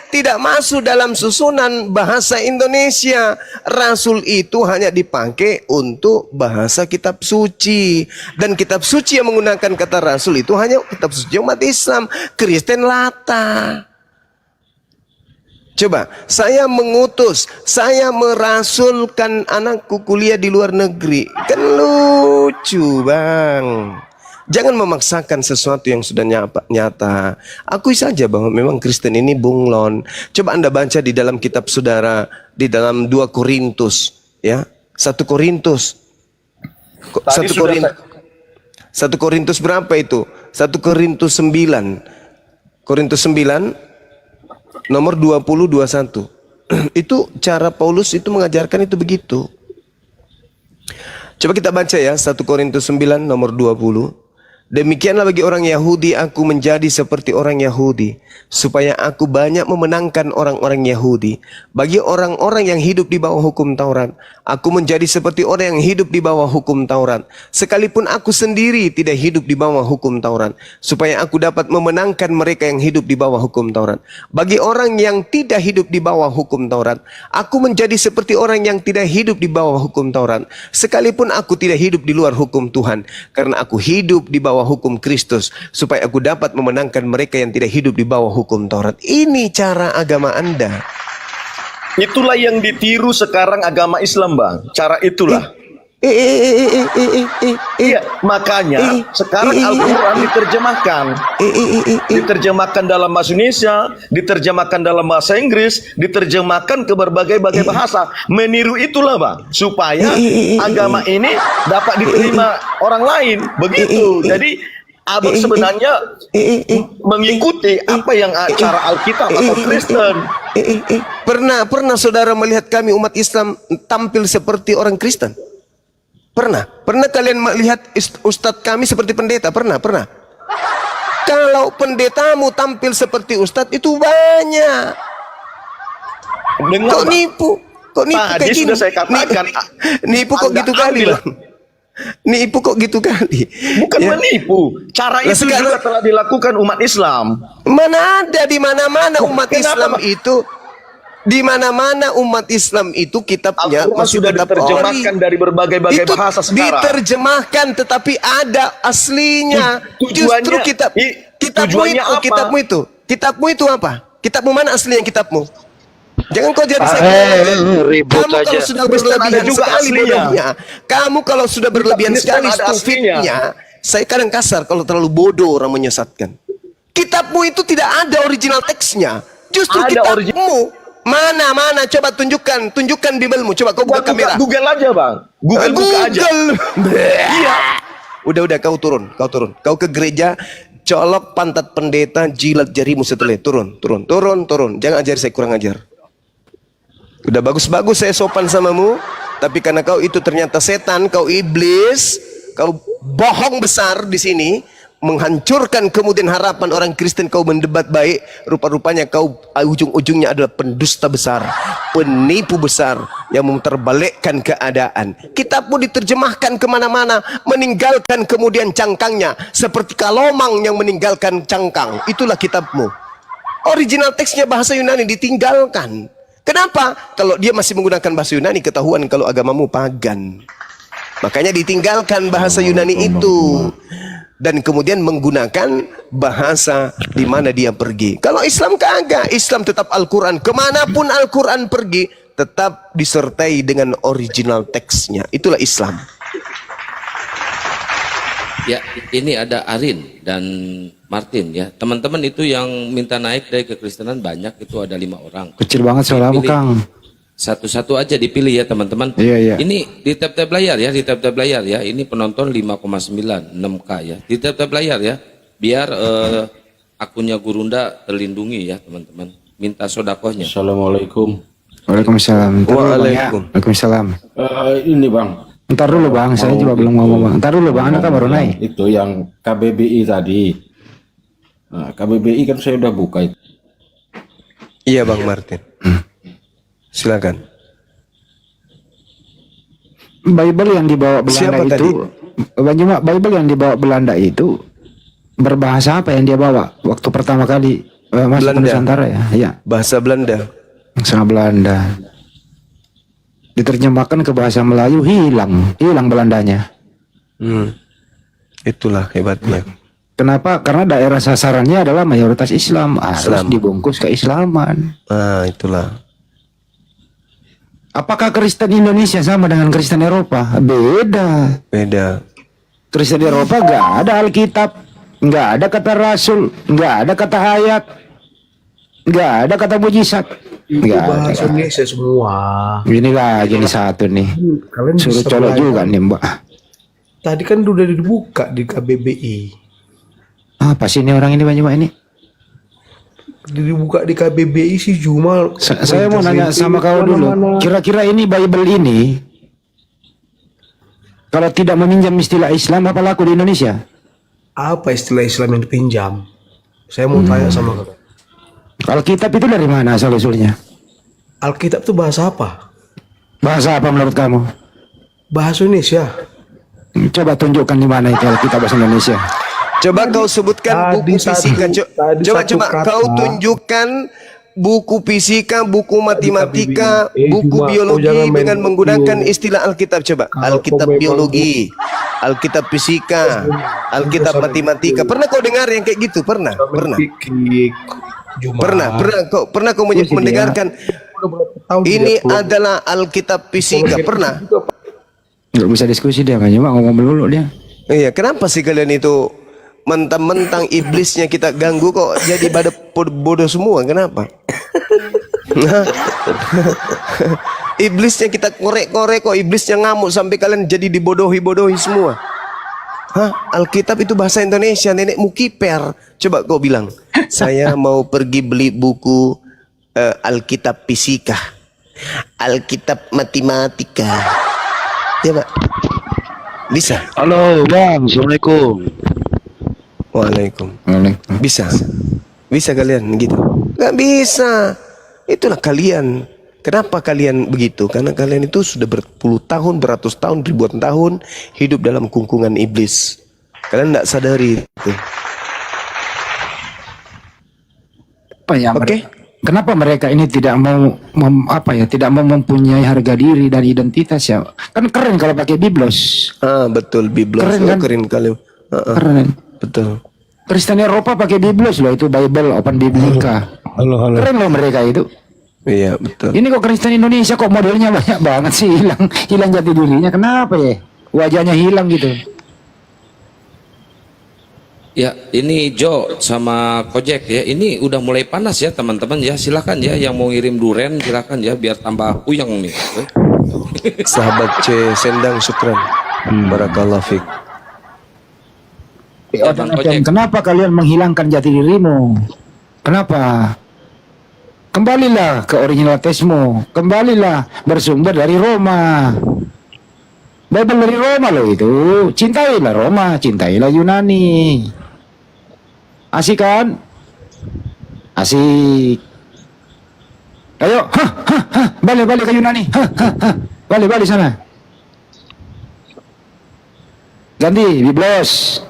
tidak masuk dalam susunan bahasa Indonesia. Rasul itu hanya dipakai untuk bahasa kitab suci. Dan kitab suci yang menggunakan kata Rasul itu hanya kitab suci umat Islam. Kristen Lata. Coba, saya mengutus, saya merasulkan anakku kuliah di luar negeri. Kan lucu Bang. Jangan memaksakan sesuatu yang sudah nyata. Akui saja bahwa memang Kristen ini bunglon. Coba Anda baca di dalam kitab saudara, di dalam 2 Korintus, ya. 1 Korintus. Tadi 1 Korintus berapa itu? 1 Korintus 9. Korintus 9 nomor 20-21. Itu cara Paulus itu mengajarkan itu begitu. Coba kita baca ya 1 Korintus 9 nomor 20. Demikianlah bagi orang Yahudi aku menjadi seperti orang Yahudi, supaya aku banyak memenangkan orang-orang Yahudi. Bagi orang-orang yang hidup di bawah hukum Taurat, aku menjadi seperti orang yang hidup di bawah hukum Taurat. Sekalipun aku sendiri tidak hidup di bawah hukum Taurat, supaya aku dapat memenangkan mereka yang hidup di bawah hukum Taurat. Bagi orang yang tidak hidup di bawah hukum Taurat, aku menjadi seperti orang yang tidak hidup di bawah hukum Taurat. Sekalipun aku tidak hidup di luar hukum Tuhan, karena aku hidup di bawah bawah hukum Kristus, supaya aku dapat memenangkan mereka yang tidak hidup di bawah hukum Taurat. Ini cara agama Anda. Itulah yang ditiru sekarang agama Islam, Bang. Cara itulah. Iya, makanya sekarang Al-Quran diterjemahkan. Diterjemahkan dalam bahasa Indonesia, diterjemahkan dalam bahasa Inggris, diterjemahkan ke berbagai-bagai bahasa. Meniru itulah, Bang, supaya agama ini dapat diterima orang lain. Begitu. Jadi Abang sebenarnya mengikuti apa yang cara Alkitab atau Kristen. Pernah saudara melihat kami umat Islam tampil seperti orang Kristen? Pernah kalian melihat ustadz kami seperti pendeta? Pernah. Kalau pendetamu tampil seperti ustadz itu banyak. Dengar, Kok nipu Pak, kayak gini? sudah saya katakan. Nipu kok Anda gitu kali, ambil. Bang. Nipu kok gitu kali. Bukan Ya. menipu. Cara Nah, itu sekarang- juga telah dilakukan umat Islam. Mana ada di mana-mana umat Kenapa, Islam Pak? itu, di mana-mana umat Islam itu kitabnya Al-Quran masih sudah tetap diterjemahkan ori. dari berbagai-bagai Itu bahasa sekarang. diterjemahkan tetapi ada aslinya. Tujuannya- Justru tujuannya apa? Kitabmu itu apa? Kitabmu mana aslinya kitabmu? Jangan kau jadi ribut kamu aja. kalau sudah Kristen berlebihan ada juga sekali aslinya. bodohnya. Kamu kalau sudah berlebihan Kristen sekali ada aslinya. stupidnya. Saya kadang kasar kalau terlalu bodoh orang menyesatkan. Kitabmu itu tidak ada original teksnya. Justru Ada kitabmu. Mana coba tunjukkan Biblemu. Coba kau buka kamera. Google aja, Bang. Google buka aja. Iya. Udah kau turun. Kau ke gereja, colok pantat pendeta, jilat jarimu setelah turun. Jangan ajar saya kurang ajar. Udah bagus-bagus saya sopan samamu, tapi karena kau itu ternyata setan, kau iblis, kau bohong besar di sini, menghancurkan kemudian harapan orang Kristen, kau mendebat baik, rupa-rupanya kau ujung-ujungnya adalah pendusta besar, penipu besar yang memutarbalikkan keadaan. Kitabmu diterjemahkan kemana-mana, meninggalkan kemudian cangkangnya, seperti kalomang yang meninggalkan cangkang. Itulah kitabmu. Original teksnya bahasa Yunani ditinggalkan. Kenapa? Kalau dia masih menggunakan bahasa Yunani, ketahuan kalau agamamu pagan. Makanya ditinggalkan bahasa Yunani itu dan kemudian menggunakan bahasa di mana dia pergi. Kalau Islam kagak, Islam tetap Al-Quran. Kemanapun Al-Quran pergi, tetap disertai dengan original teksnya. Itulah Islam. Ya, ini ada Arin dan Martin ya. Teman-teman itu yang minta naik dari kekristenan banyak, itu ada 5 orang. Kecil banget suaramu, Dipilih. Kang. Satu-satu aja dipilih ya teman-teman. Iya. Ini di tab-tab layar ya, di tab-tab layar ya. Ini penonton 5,9, 6K ya. Di tab-tab layar ya. Biar akunnya Gurunda terlindungi ya teman-teman. Minta sodakohnya. Assalamualaikum. Waalaikumsalam. Ntar dulu, Bang, ya. Waalaikum. Waalaikumsalam. Ini Bang, Ntar dulu, Bang, saya juga belum ngomong, Bang. Ntar dulu, Bang, Anda kan baru naik. itu yang KBBI tadi. Nah, KBBI kan saya udah buka itu. Iya Bang Martin. Silakan. Bible yang dibawa Belanda Siapa itu, Bang Juma, Bible yang dibawa Belanda itu berbahasa apa yang dia bawa waktu pertama kali masuk ke Belanda. Nusantara ya? Iya, Bahasa Belanda. bahasa Belanda. Diterjemahkan ke bahasa Melayu, hilang Belandanya. Itulah hebatnya. Kenapa? Karena daerah sasarannya adalah mayoritas Islam, harus Islam. dibungkus keislaman. Ah, itulah. Apakah Kristen Indonesia sama dengan Kristen Eropa? Beda. Beda. Kristen Eropa nggak ada Alkitab, nggak ada kata Rasul, nggak ada kata ayat, nggak ada kata mujizat, nggak ada. Bahasa Indonesia semua. Ini lagi nih satu nih, Kalian suruh bisa colok belajar. juga nih Mbak. Tadi kan udah dibuka di KBBI. Apa sih ini orang ini Bang Juma ini? Dibuka di KBBI sih cuma. Saya mau nanya sama kau dulu. Kira-kira ini Bible ini kalau tidak meminjam istilah Islam apa laku di Indonesia? Apa istilah Islam yang dipinjam? Saya mau tanya sama kau. Kalau kitab itu dari mana asal usulnya? Alkitab itu bahasa apa? Bahasa apa menurut kamu? Bahasa Indonesia. Coba tunjukkan di mana itu Alkitab bahasa Indonesia. Coba kau sebutkan buku fisika. Coba kau tunjukkan buku fisika, buku matematika, buku biologi dengan menggunakan istilah Alkitab. Coba Alkitab biologi. Alkitab fisika, Alkitab matematika. Pernah kau dengar yang kayak gitu? Pernah? Pernah? Fikih, Jumat. Pernah kau mendengarkan ini adalah Alkitab fisika? Pernah? Nggak bisa diskusi dia, kan cuma ngomong melulu dia. Iya, kenapa sih kalian itu mentang-mentang iblisnya kita ganggu kok jadi bodoh semua? Kenapa? Iblisnya kita korek-korek kok iblisnya ngamuk sampai kalian jadi dibodohi-bodohi semua. Alkitab itu bahasa Indonesia, nenekmu kiper. Coba kau bilang, saya mau pergi beli buku Alkitab fisika, Alkitab matematika. Ya Pak, bisa? Halo Bang, Assalamualaikum. Waalaikumsalam. Bisa kalian gitu? Gak bisa. Itulah kalian. Kenapa kalian begitu? Karena kalian itu sudah berpuluh tahun, beratus tahun, ribuan tahun hidup dalam kungkungan iblis. Kalian tidak sadari itu. Apa ya? Oke. Kenapa mereka ini tidak mau tidak mau mempunyai harga diri dan identitas ya? Kan keren kalau pakai biblos. Betul, biblos. Keren kan? Keren kali. Keren. Betul. Kristen Eropa pakai biblos loh, itu Bible Open Biblica. Halo. Keren loh mereka itu. Iya, betul. Ini kok Kristen Indonesia kok modelnya banyak banget sih, hilang jati dirinya. Kenapa ya? Wajahnya hilang gitu. Ya, ini Jo sama Kojek ya. Ini udah mulai panas ya teman-teman ya. Silakan ya yang mau ngirim duren silakan ya biar tambah puyeng nih. Sahabat C Sendang syukran. Barakallahu fiik. Ya, Bang Kojek. Kenapa kalian menghilangkan jati dirimu? Kenapa? Kembalilah ke originalitasmu. Kembalilah bersumber dari Roma. Bible dari Roma loh itu. Cintailah Roma, cintailah Yunani. Asik kan? Asik. Ayo, balik ke Yunani. Balik sana. Ganti Biblos,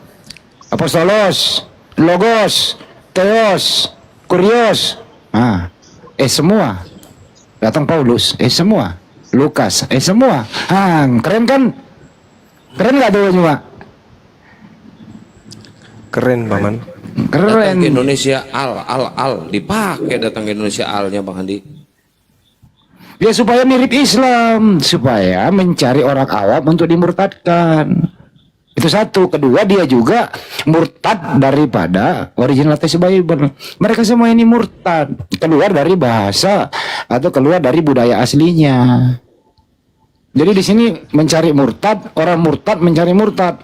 Apostolos, Logos, Theos, Kurios. Semua. Datang Paulus, semua. Lukas, semua. Keren kan? Keren gak tuh juga? Keren, Paman. Datang Keren. ke Indonesia al dipakai datang ke Indonesia alnya Bang Andi. Ya supaya mirip Islam, supaya mencari orang awam untuk dimurtadkan. Itu satu. Kedua, dia juga murtad daripada original text Bible. Mereka semua ini murtad, keluar dari bahasa atau keluar dari budaya aslinya. Jadi di sini mencari murtad, orang murtad mencari murtad.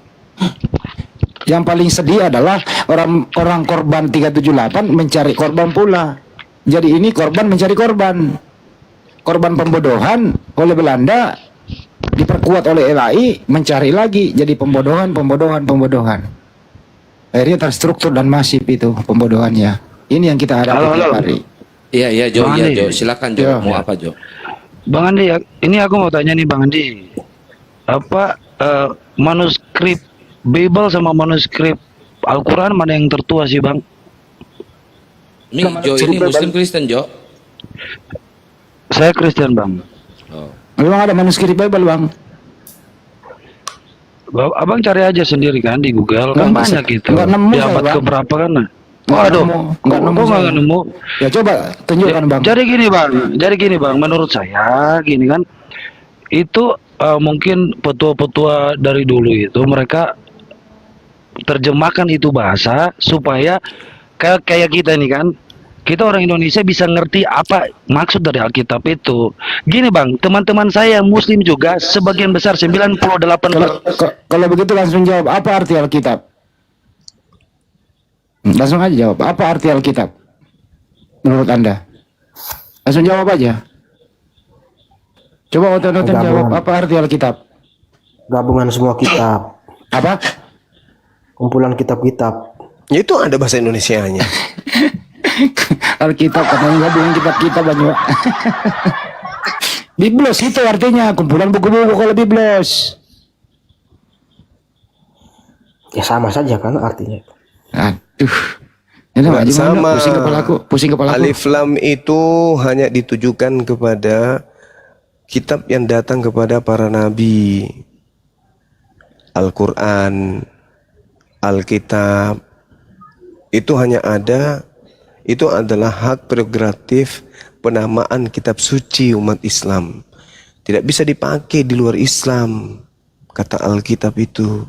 Yang paling sedih adalah orang korban 378 mencari korban pula. Jadi ini korban mencari korban. Korban pembodohan oleh Belanda diperkuat oleh LAI, mencari lagi jadi pembodohan. Akhirnya terstruktur dan masif itu pembodohannya. Ini yang kita hadapi tiap hari. Iya Jo, Bang Andi. Jo. Silakan Jo. Mau apa Jo? Bang Andi, ini aku mau tanya nih Bang Andi. Apa manuskrip Bible sama manuskrip Al-Quran mana yang tertua sih Bang? Nih Jo ini Muslim Kristen Jo. Saya Kristen Bang. Oh. Memang ada manuskrip Bible Bang? Abang cari aja sendiri kan di Google, kan banyak gitu. Nggak nemu Di saya, abad Bang. keberapa kan? Nggak Waduh, nggak nemu saya. nggak nemu. Ya coba tunjukkan Bang. Jadi gini bang, menurut saya gini kan, itu mungkin petua-petua dari dulu itu mereka terjemahkan itu bahasa supaya kayak kita ini kan, kita orang Indonesia bisa ngerti apa maksud dari Alkitab itu. Gini bang, teman-teman saya yang Muslim juga sebagian besar 98%. Kalau begitu langsung jawab, apa arti Alkitab? Langsung aja jawab, apa arti Alkitab menurut Anda? Langsung jawab aja. Coba otot-otot jawab, apa arti Alkitab? Gabungan semua kitab, Apa? kumpulan kitab-kitab. Ya itu ada bahasa Indonesianya. Alkitab katanya gabungan kitab-kitab banyak. Biblos itu artinya kumpulan buku-buku kalau Biblos. Ya sama saja kan artinya. Aduh. Ini Nggak sama. Pusing kepalaku. Alif Lam itu hanya ditujukan kepada kitab yang datang kepada para nabi. Al-Quran, Alkitab, itu hanya ada, itu adalah hak prerogatif penamaan kitab suci umat Islam. Tidak bisa dipakai di luar Islam, kata Alkitab itu.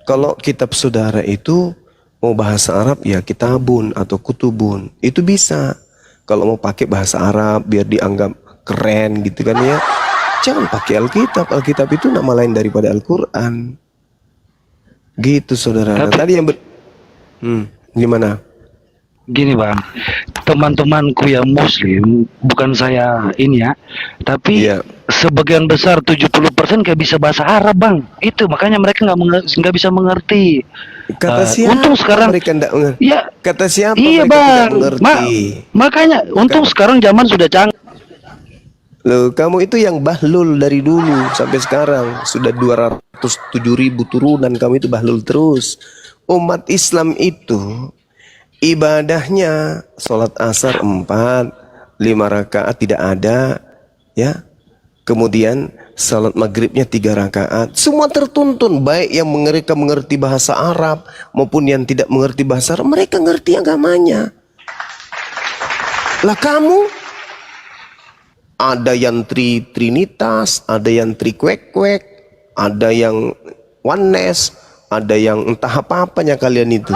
Kalau kitab saudara itu mau bahasa Arab ya kitabun atau kutubun, itu bisa. Kalau mau pakai bahasa Arab biar dianggap keren gitu kan ya, jangan pakai Alkitab. Alkitab itu nama lain daripada Al-Quran. Gitu saudara. Nah, tadi yang gimana? Gini bang, teman-temanku yang muslim, bukan saya ini ya, tapi Iya. sebagian besar 70% kayak bisa bahasa Arab bang. Itu makanya mereka nggak bisa mengerti. Kata siapa untung sekarang mereka tidak mengerti? ya Kata siapa iya mereka tidak bang, mengerti? makanya untung sekarang zaman sudah canggih. Loh, kamu itu yang bahlul dari dulu sampai sekarang. Sudah 207.000 turunan, kamu itu bahlul terus. Umat Islam itu ibadahnya sholat asar 4, 5 rakaat tidak ada, ya. Kemudian sholat maghribnya 3 rakaat. Semua tertuntun, baik yang mereka mengerti bahasa Arab maupun yang tidak mengerti bahasa Arab, mereka ngerti agamanya. Lah kamu ada yang trinitas, ada yang trikwek-kwek, ada yang oneness, ada yang entah apa-apanya kalian itu.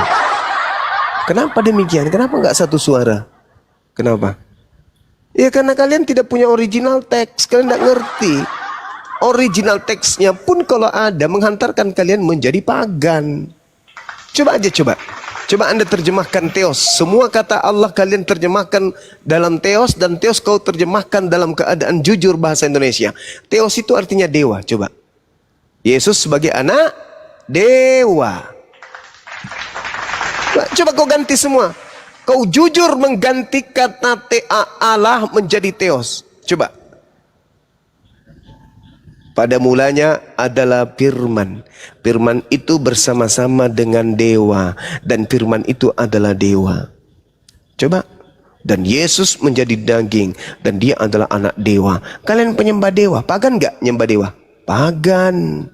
Kenapa demikian? Kenapa nggak satu suara? Kenapa? Ya karena kalian tidak punya original teks, kalian nggak ngerti. Original teksnya pun kalau ada menghantarkan kalian menjadi pagan. Coba aja coba. Coba Anda terjemahkan teos. Semua kata Allah kalian terjemahkan dalam teos, dan teos kau terjemahkan dalam keadaan jujur bahasa Indonesia. Teos itu artinya dewa. Coba. Yesus sebagai anak dewa. Coba kau ganti semua. Kau jujur mengganti kata Allah menjadi teos. Coba. Pada mulanya adalah firman. Firman itu bersama-sama dengan dewa. Dan firman itu adalah dewa. Coba. Dan Yesus menjadi daging. Dan dia adalah anak dewa. Kalian penyembah dewa. Pagan gak nyembah dewa? Pagan.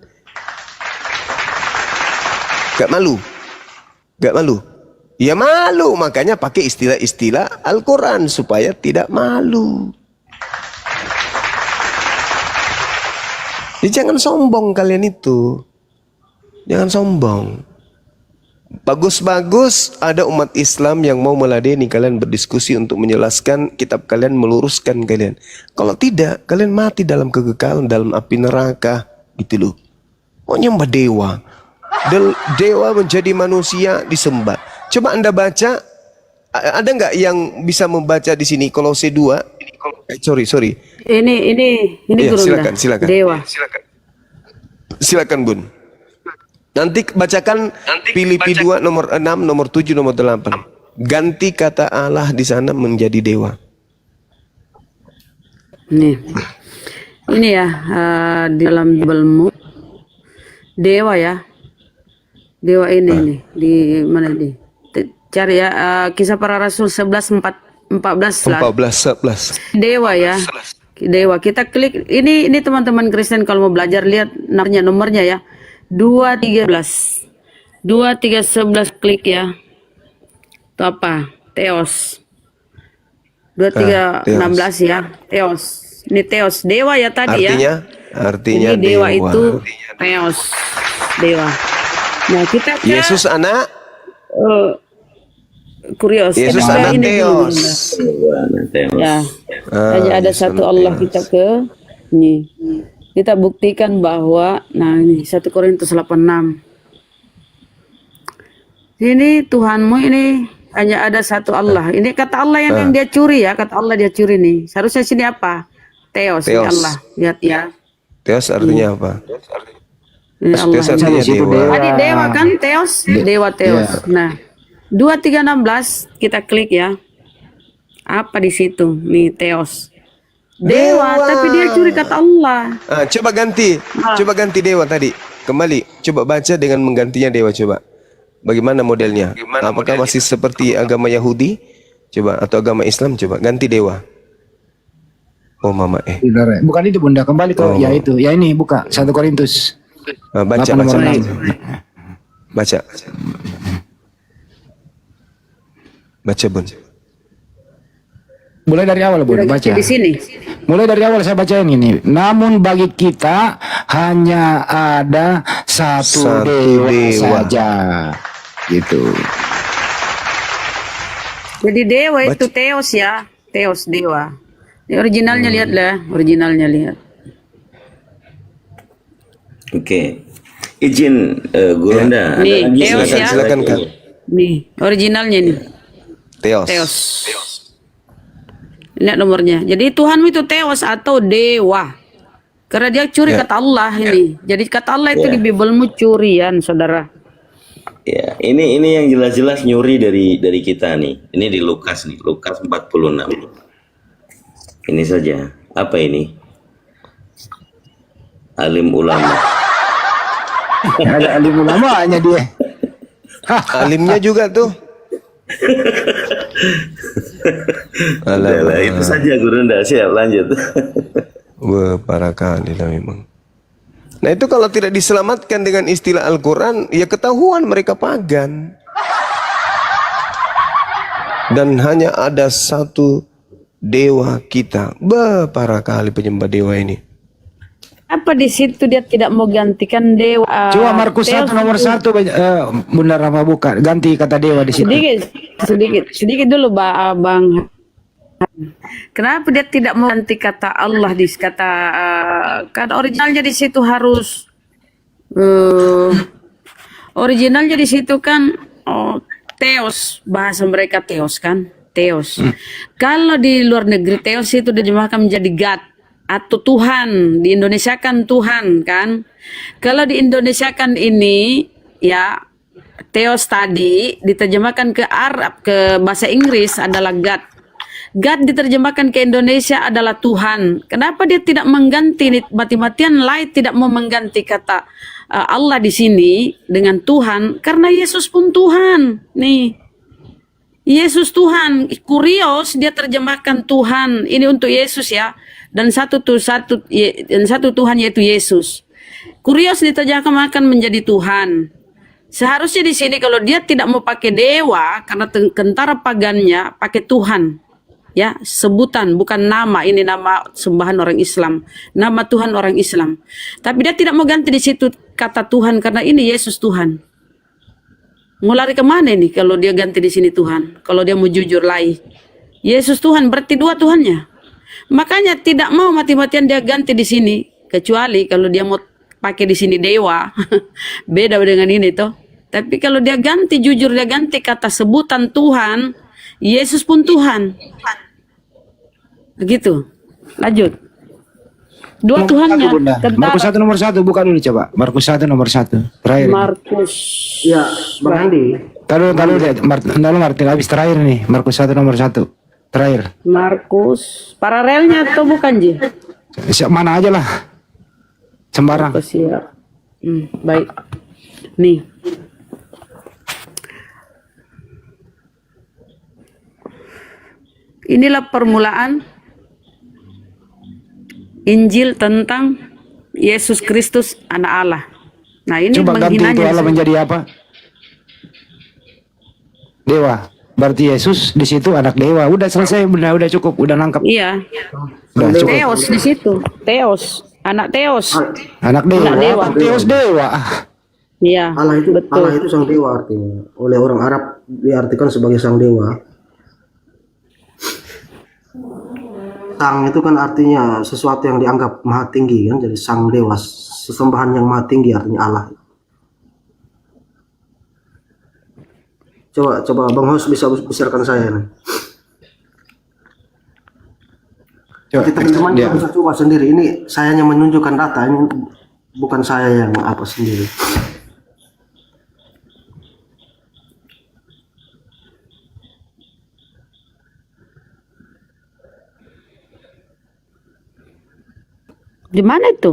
Gak malu? Gak malu? Ya malu. Makanya pakai istilah-istilah Al-Quran. Supaya tidak malu. Ya jangan sombong kalian itu. Jangan sombong. Bagus-bagus ada umat Islam yang mau meladeni kalian berdiskusi untuk menjelaskan kitab kalian, meluruskan kalian. Kalau tidak, kalian mati dalam kekekalan, dalam api neraka. Gitu loh. Mau nyembah dewa. Dewa menjadi manusia disembah. Coba Anda baca. Ada nggak yang bisa membaca di sini Kolose 2? Sorry. Ini Iya, Guru silakan. Dewa. Silakan Bun. Nanti bacakan Filipi 2 nomor 6, nomor 7, nomor 8. Ganti kata Allah di sana menjadi dewa. Ini ya di dalam Biblemu dewa ya. Dewa ini nih di mana nih? Cari ya Kisah Para Rasul 11:14 lah. 14. Dewa ya. Dewa. Kita klik ini teman-teman Kristen kalau mau belajar lihat nomornya ya. 2:13. 2:3:11 klik ya. Itu apa? Theos. 2:3:16 ya. Theos. Ini Theos. Dewa ya tadi ya. Artinya ini dewa itu Theos. Dewa. Nah, kita Yesus anak kurios. Yesus Kita anak ini dulu, Theos. ya. Hanya ada satu Allah kita ini. Kita buktikan bahwa ini 1 Korintus 8:6. Ini Tuhanmu ini hanya ada satu Allah. Ini kata Allah yang dia curi ya, kata Allah dia curi nih. Seharusnya sini apa? Theos. Ini Allah. Lihat ya. Theos artinya apa? Ini Allah. Theos artinya dewa. Tadi dewa kan Theos? Dewa Theos. Nah, 2:3:16 kita klik ya. Apa di situ? Nih Theos. Dewa, tapi dia curi kata Allah. Coba ganti dewa tadi. Kembali, coba baca dengan menggantinya dewa coba. Bagaimana modelnya? Apakah masih seperti agama Yahudi? Coba atau agama Islam? Coba ganti dewa. Oh mama Bukan itu Bunda, kembali ke ya itu. Ya ini buka 1 Korintus. Baca, Apa nomor baca. 6? Baca. Baca, Bun. Mulai dari awal, Bun, baca. Di sini. Mulai dari awal saya bacain ini. Namun bagi kita hanya ada satu dewa saja. Gitu. Jadi dewa itu Theos ya. Theos dewa. Ini originalnya lihat lah. Originalnya lihat. Oke. Izin Gurunda. Nih, Theos ya. Silakan, Kak. Nih, originalnya nih. Theos. Theos. Lihat nomornya. Jadi Tuhan itu Theos atau dewa. Karena dia curi kata Allah ini. Jadi kata Allah itu di Bibelmu curian, saudara. Ya, ini yang jelas-jelas nyuri dari kita nih. Ini di Lukas nih, Lukas 46. Ini saja. Apa ini? Alim ulama. Ada alim ulamanya dia. Alimnya juga tuh. Alah, itu saja Gurunda. Siap, lanjut. Wah, parah kali lah memang. Nah itu kalau tidak diselamatkan dengan istilah Al-Quran, ya ketahuan mereka pagan. Dan hanya ada satu dewa kita. Bah, parah kali penyembah dewa ini. Apa di situ dia tidak mau gantikan dewa? Coba Markus 1 nomor 1, Bunda Rama buka. Ganti kata dewa di situ. Sedikit dulu Bang. Kenapa dia tidak mau ganti kata Allah di kata kan originalnya di situ harus originalnya di situ kan Theos, bahasa mereka Theos kan, Theos. Kalau di luar negeri Theos itu diterjemahkan menjadi God atau Tuhan, di Indonesia kan Tuhan kan. Kalau di Indonesia kan ini ya Theos tadi diterjemahkan ke Arab, ke bahasa Inggris adalah God. God diterjemahkan ke Indonesia adalah Tuhan. Kenapa dia tidak mengganti, mati-matian lain tidak mau mengganti kata Allah di sini dengan Tuhan? Karena Yesus pun Tuhan. Nih, Yesus Tuhan. Kurios dia terjemahkan Tuhan. Ini untuk Yesus ya. Dan satu Tuhan yaitu Yesus. Kurios diterjemahkan menjadi Tuhan. Seharusnya di sini kalau dia tidak mau pakai dewa karena kentara pagannya pakai Tuhan. Ya, sebutan bukan nama. Ini nama sembahan orang Islam, nama Tuhan orang Islam. Tapi dia tidak mau ganti di situ kata Tuhan karena ini Yesus Tuhan. Mau lari kemana ini kalau dia ganti di sini Tuhan? Kalau dia mau jujur lagi, Yesus Tuhan berarti dua Tuhannya. Makanya tidak mau mati-matian dia ganti di sini. Kecuali kalau dia mau pakai di sini dewa, beda dengan ini toh. Tapi kalau dia ganti jujur, dia ganti kata sebutan Tuhan, Yesus pun Tuhan. Begitu. Lanjut. Dua Tuhannya. Markus 1 nomor 1, buka dulu coba. Markus 1 nomor 1. Terakhir. Markus. Ya, Bang Andi. Taruh lihat. Martin habis terakhir nih. Markus 1 nomor 1. Terakhir. Markus. Paralelnya atau bukan, Ji? Mana aja lah. Sembarang. Siap. Baik. Nih. Inilah permulaan Injil tentang Yesus Kristus anak Allah. Nah, ini coba ganti itu Allah di menjadi apa? Dewa. Berarti Yesus di situ anak dewa. Udah selesai, udah cukup, udah nangkep. Iya. Udah cukup. Theos di situ. Theos, anak Theos. Anak dewa. Anak dewa. Theos dewa. Iya. Allah itu betul. Allah itu sang dewa artinya. Oleh orang Arab diartikan sebagai sang dewa. Sang itu kan artinya sesuatu yang dianggap maha tinggi kan, jadi sang dewa, sesembahan yang maha tinggi artinya Allah. Coba Bang Hos bisa besarkan saya nih. Jadi teman-teman bisa coba sendiri. Ini saya hanya menunjukkan data, ini bukan saya yang apa sendiri. Di mana itu?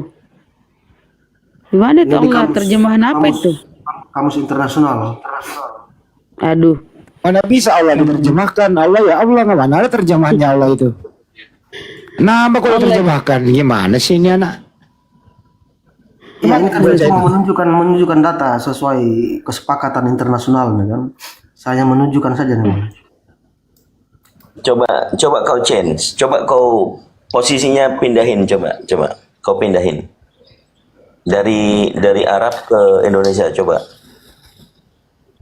Di mana itu Allah? Terjemahan apa itu? Kamus internasional. Aduh. Mana bisa Allah diterjemahkan? Allah ya Allah, nggak mana ada terjemahannya Allah itu. Nah, kalau terjemahkan gimana sih ini anak? Iya, ini kan cuma menunjukkan data sesuai kesepakatan internasional, kan? Saya menunjukkan saja nih. Coba kau change, coba kau posisinya pindahin, coba kau pindahin dari Arab ke Indonesia, coba.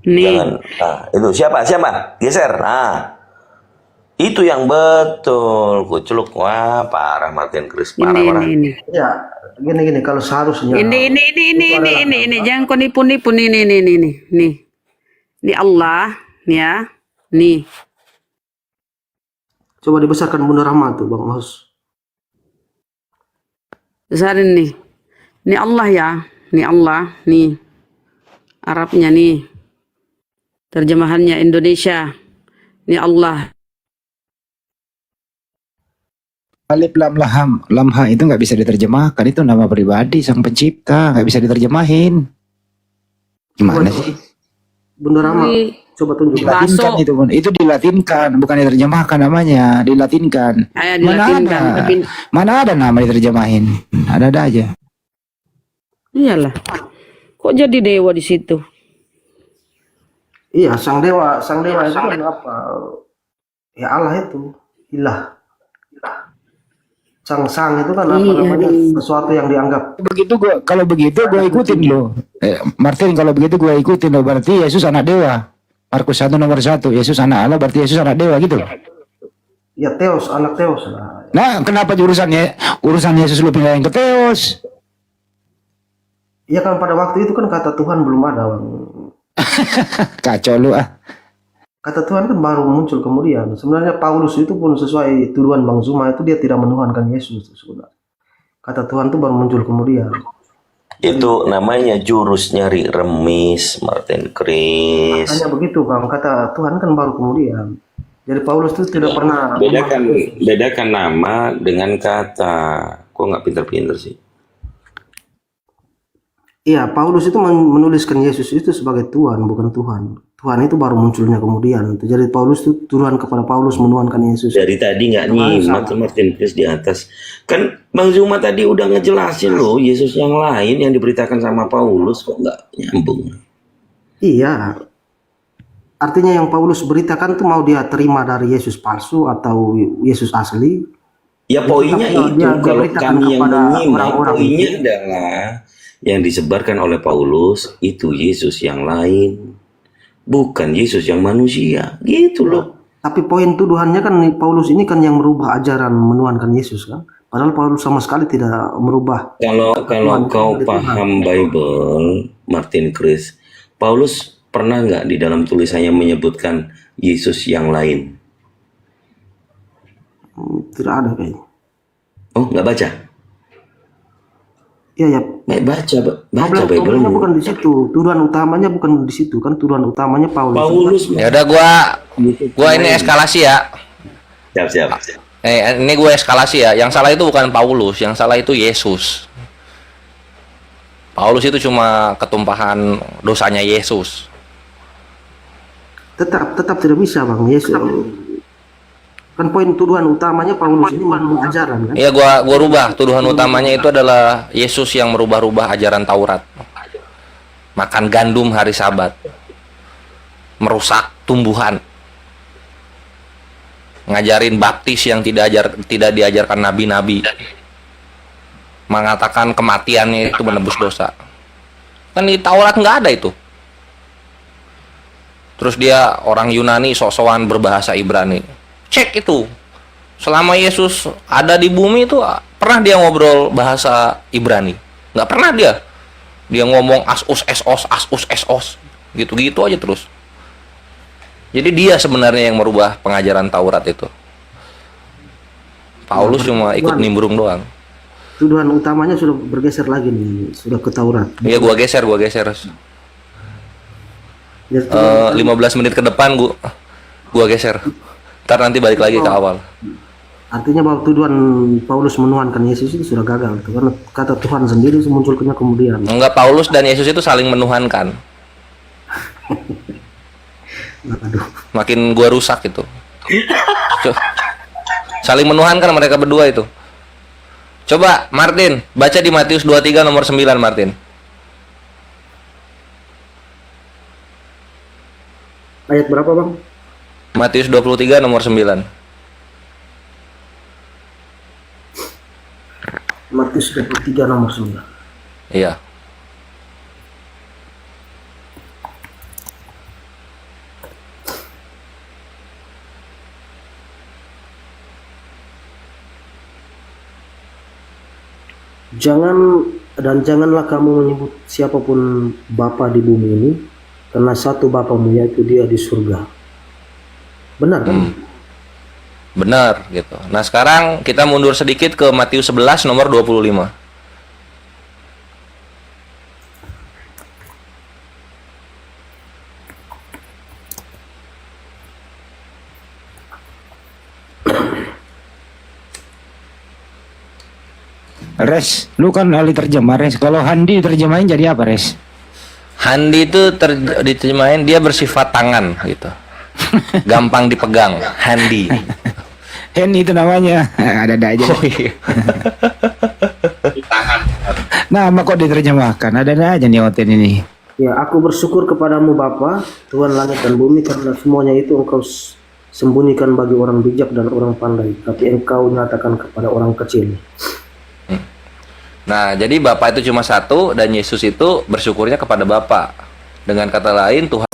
Nih. Jangan, itu siapa geser, itu yang betul, kuculuk. Wah, parah Martin Chris, parah. Ini. Ya, gini kalau seharusnya. Ini jangan kau nipu nih. Ini Allah, nih ya, nih. Coba dibesarkan Bunda Rahma tuh, Bang Mas. Besarin nih. Ini Allah ya, nih Allah, nih. Arabnya nih. Terjemahannya Indonesia. Ini Allah. Alif lam lamha itu nggak bisa diterjemahkan, itu nama pribadi sang pencipta, nggak bisa diterjemahin. Gimana sih? Bunda Rahma, coba tunjuk. Dilatinkan itu dilatinkan, bukan diterjemahkan namanya, dilatinkan. Mana ada nama diterjemahin? Ada aja. Iyalah. Kok jadi dewa di situ? Iya, sang dewa itu kan apa? Ya Allah itu, ilah. Sang itu kan apa namanya? Sesuatu yang dianggap. Kalau begitu gue ikutin lo. Martin, kalau begitu gue ikutin lo, berarti Yesus anak dewa. Markus 1 nomor 1, Yesus anak Allah, berarti Yesus anak dewa gitu. Ya Theos, anak Theos lah. Nah, kenapa urusan Yesus lu pindahin ke Theos? Ya kan pada waktu itu kan kata Tuhan belum ada, Bang. Kacau lu ah. Kata Tuhan kan baru muncul kemudian. Sebenarnya Paulus itu pun sesuai tuduhan Bang Zuma itu dia tidak menuhankan Yesus sebenarnya. Kata Tuhan itu baru muncul kemudian. Itu namanya jurus nyari remis, Martin Chris. Hanya begitu, Bang. Kata Tuhan kan baru kemudian. Jadi Paulus itu tidak pernah Bedakan nama dengan kata. Kok nggak pinter-pinter sih? Iya, Paulus itu menuliskan Yesus itu sebagai Tuhan, bukan Tuhan. Tuhan itu baru munculnya kemudian. Jadi Paulus itu tuduhan kepada Paulus menuhankan Yesus. Dari tadi nggak nyimak Martin Chris di atas. Kan Bang Zuma tadi udah ngejelasin loh, Yesus yang lain yang diberitakan sama Paulus, kok nggak nyambung? Iya. Artinya yang Paulus beritakan itu mau dia terima dari Yesus palsu atau Yesus asli. Ya poinnya itu, kalau kami yang menyimak, poinnya itu adalah yang disebarkan oleh Paulus itu Yesus yang lain, bukan Yesus yang manusia, gitu loh. Tapi poin tuduhannya kan Paulus ini kan yang merubah ajaran menuhankan Yesus kan. Padahal Paulus sama sekali tidak merubah. Kalau kau paham Bible, Martin Chris, Paulus pernah nggak di dalam tulisannya menyebutkan Yesus yang lain? Tidak ada kayaknya. Oh, nggak baca? Iya, ya. Baca Bible. Bukan di situ. Tuduhan utamanya bukan di situ kan. Tuduhan utamanya Paulus. Ya udah, gua ini eskalasi ya. Siap. Ini gue eskalasi ya. Yang salah itu bukan Paulus, yang salah itu Yesus. Paulus itu cuma ketumpahan dosanya Yesus. Tetap tidak bisa, Bang. Yesus kan poin tuduhan utamanya Paulus ini ajaran kan. Iya, gua rubah. Tuduhan utamanya itu adalah Yesus yang merubah-rubah ajaran Taurat. Makan gandum hari Sabat. Merusak tumbuhan. Ngajarin baptis yang tidak diajarkan nabi-nabi. Mengatakan kematiannya itu menebus dosa. Kan di Taurat nggak ada itu. Terus dia orang Yunani sok-sokan berbahasa Ibrani. Cek itu. Selama Yesus ada di bumi itu pernah dia ngobrol bahasa Ibrani? Nggak pernah dia. Dia ngomong asus esos gitu-gitu aja terus. Jadi dia sebenarnya yang merubah pengajaran Taurat itu. Paulus cuma ikut nimbrung doang. Tuduhan utamanya sudah bergeser lagi nih, sudah ke Taurat. Iya, gua geser. 15 menit ke depan gua geser. Ntar nanti balik lagi ke awal. Artinya bahwa tuduhan Paulus menuhankan Yesus itu sudah gagal. Karena kata Tuhan sendiri munculnya kemudian. Enggak, Paulus dan Yesus itu saling menuhankan. Aduh. Makin gua rusak itu. Saling menuhankan mereka berdua itu. Coba Martin, baca di Matius 23 nomor 9 Martin. Ayat berapa bang? Matius 23 nomor 9. Matius 23 nomor 9. Iya. Janganlah kamu menyebut siapapun bapa di bumi ini, karena satu bapamu yaitu dia di surga. Benar kan? Benar gitu. Nah, sekarang kita mundur sedikit ke Matius 11 nomor 25. Res, lu kan ahli terjemah Res. Kalau handi terjemahin jadi apa Res? Handi itu diterjemahin dia bersifat tangan gitu. Gampang dipegang, handi. Handy itu namanya. Ada aja. Oh iya. Nama kok diterjemahkan? Ada aja nih Oten ini. Ya, aku bersyukur kepadamu Bapa, Tuhan langit dan bumi, karena semuanya itu engkau sembunyikan bagi orang bijak dan orang pandai, tapi engkau nyatakan kepada orang kecil. Nah, jadi Bapa itu cuma satu dan Yesus itu bersyukurnya kepada Bapa. Dengan kata lain, Tuhan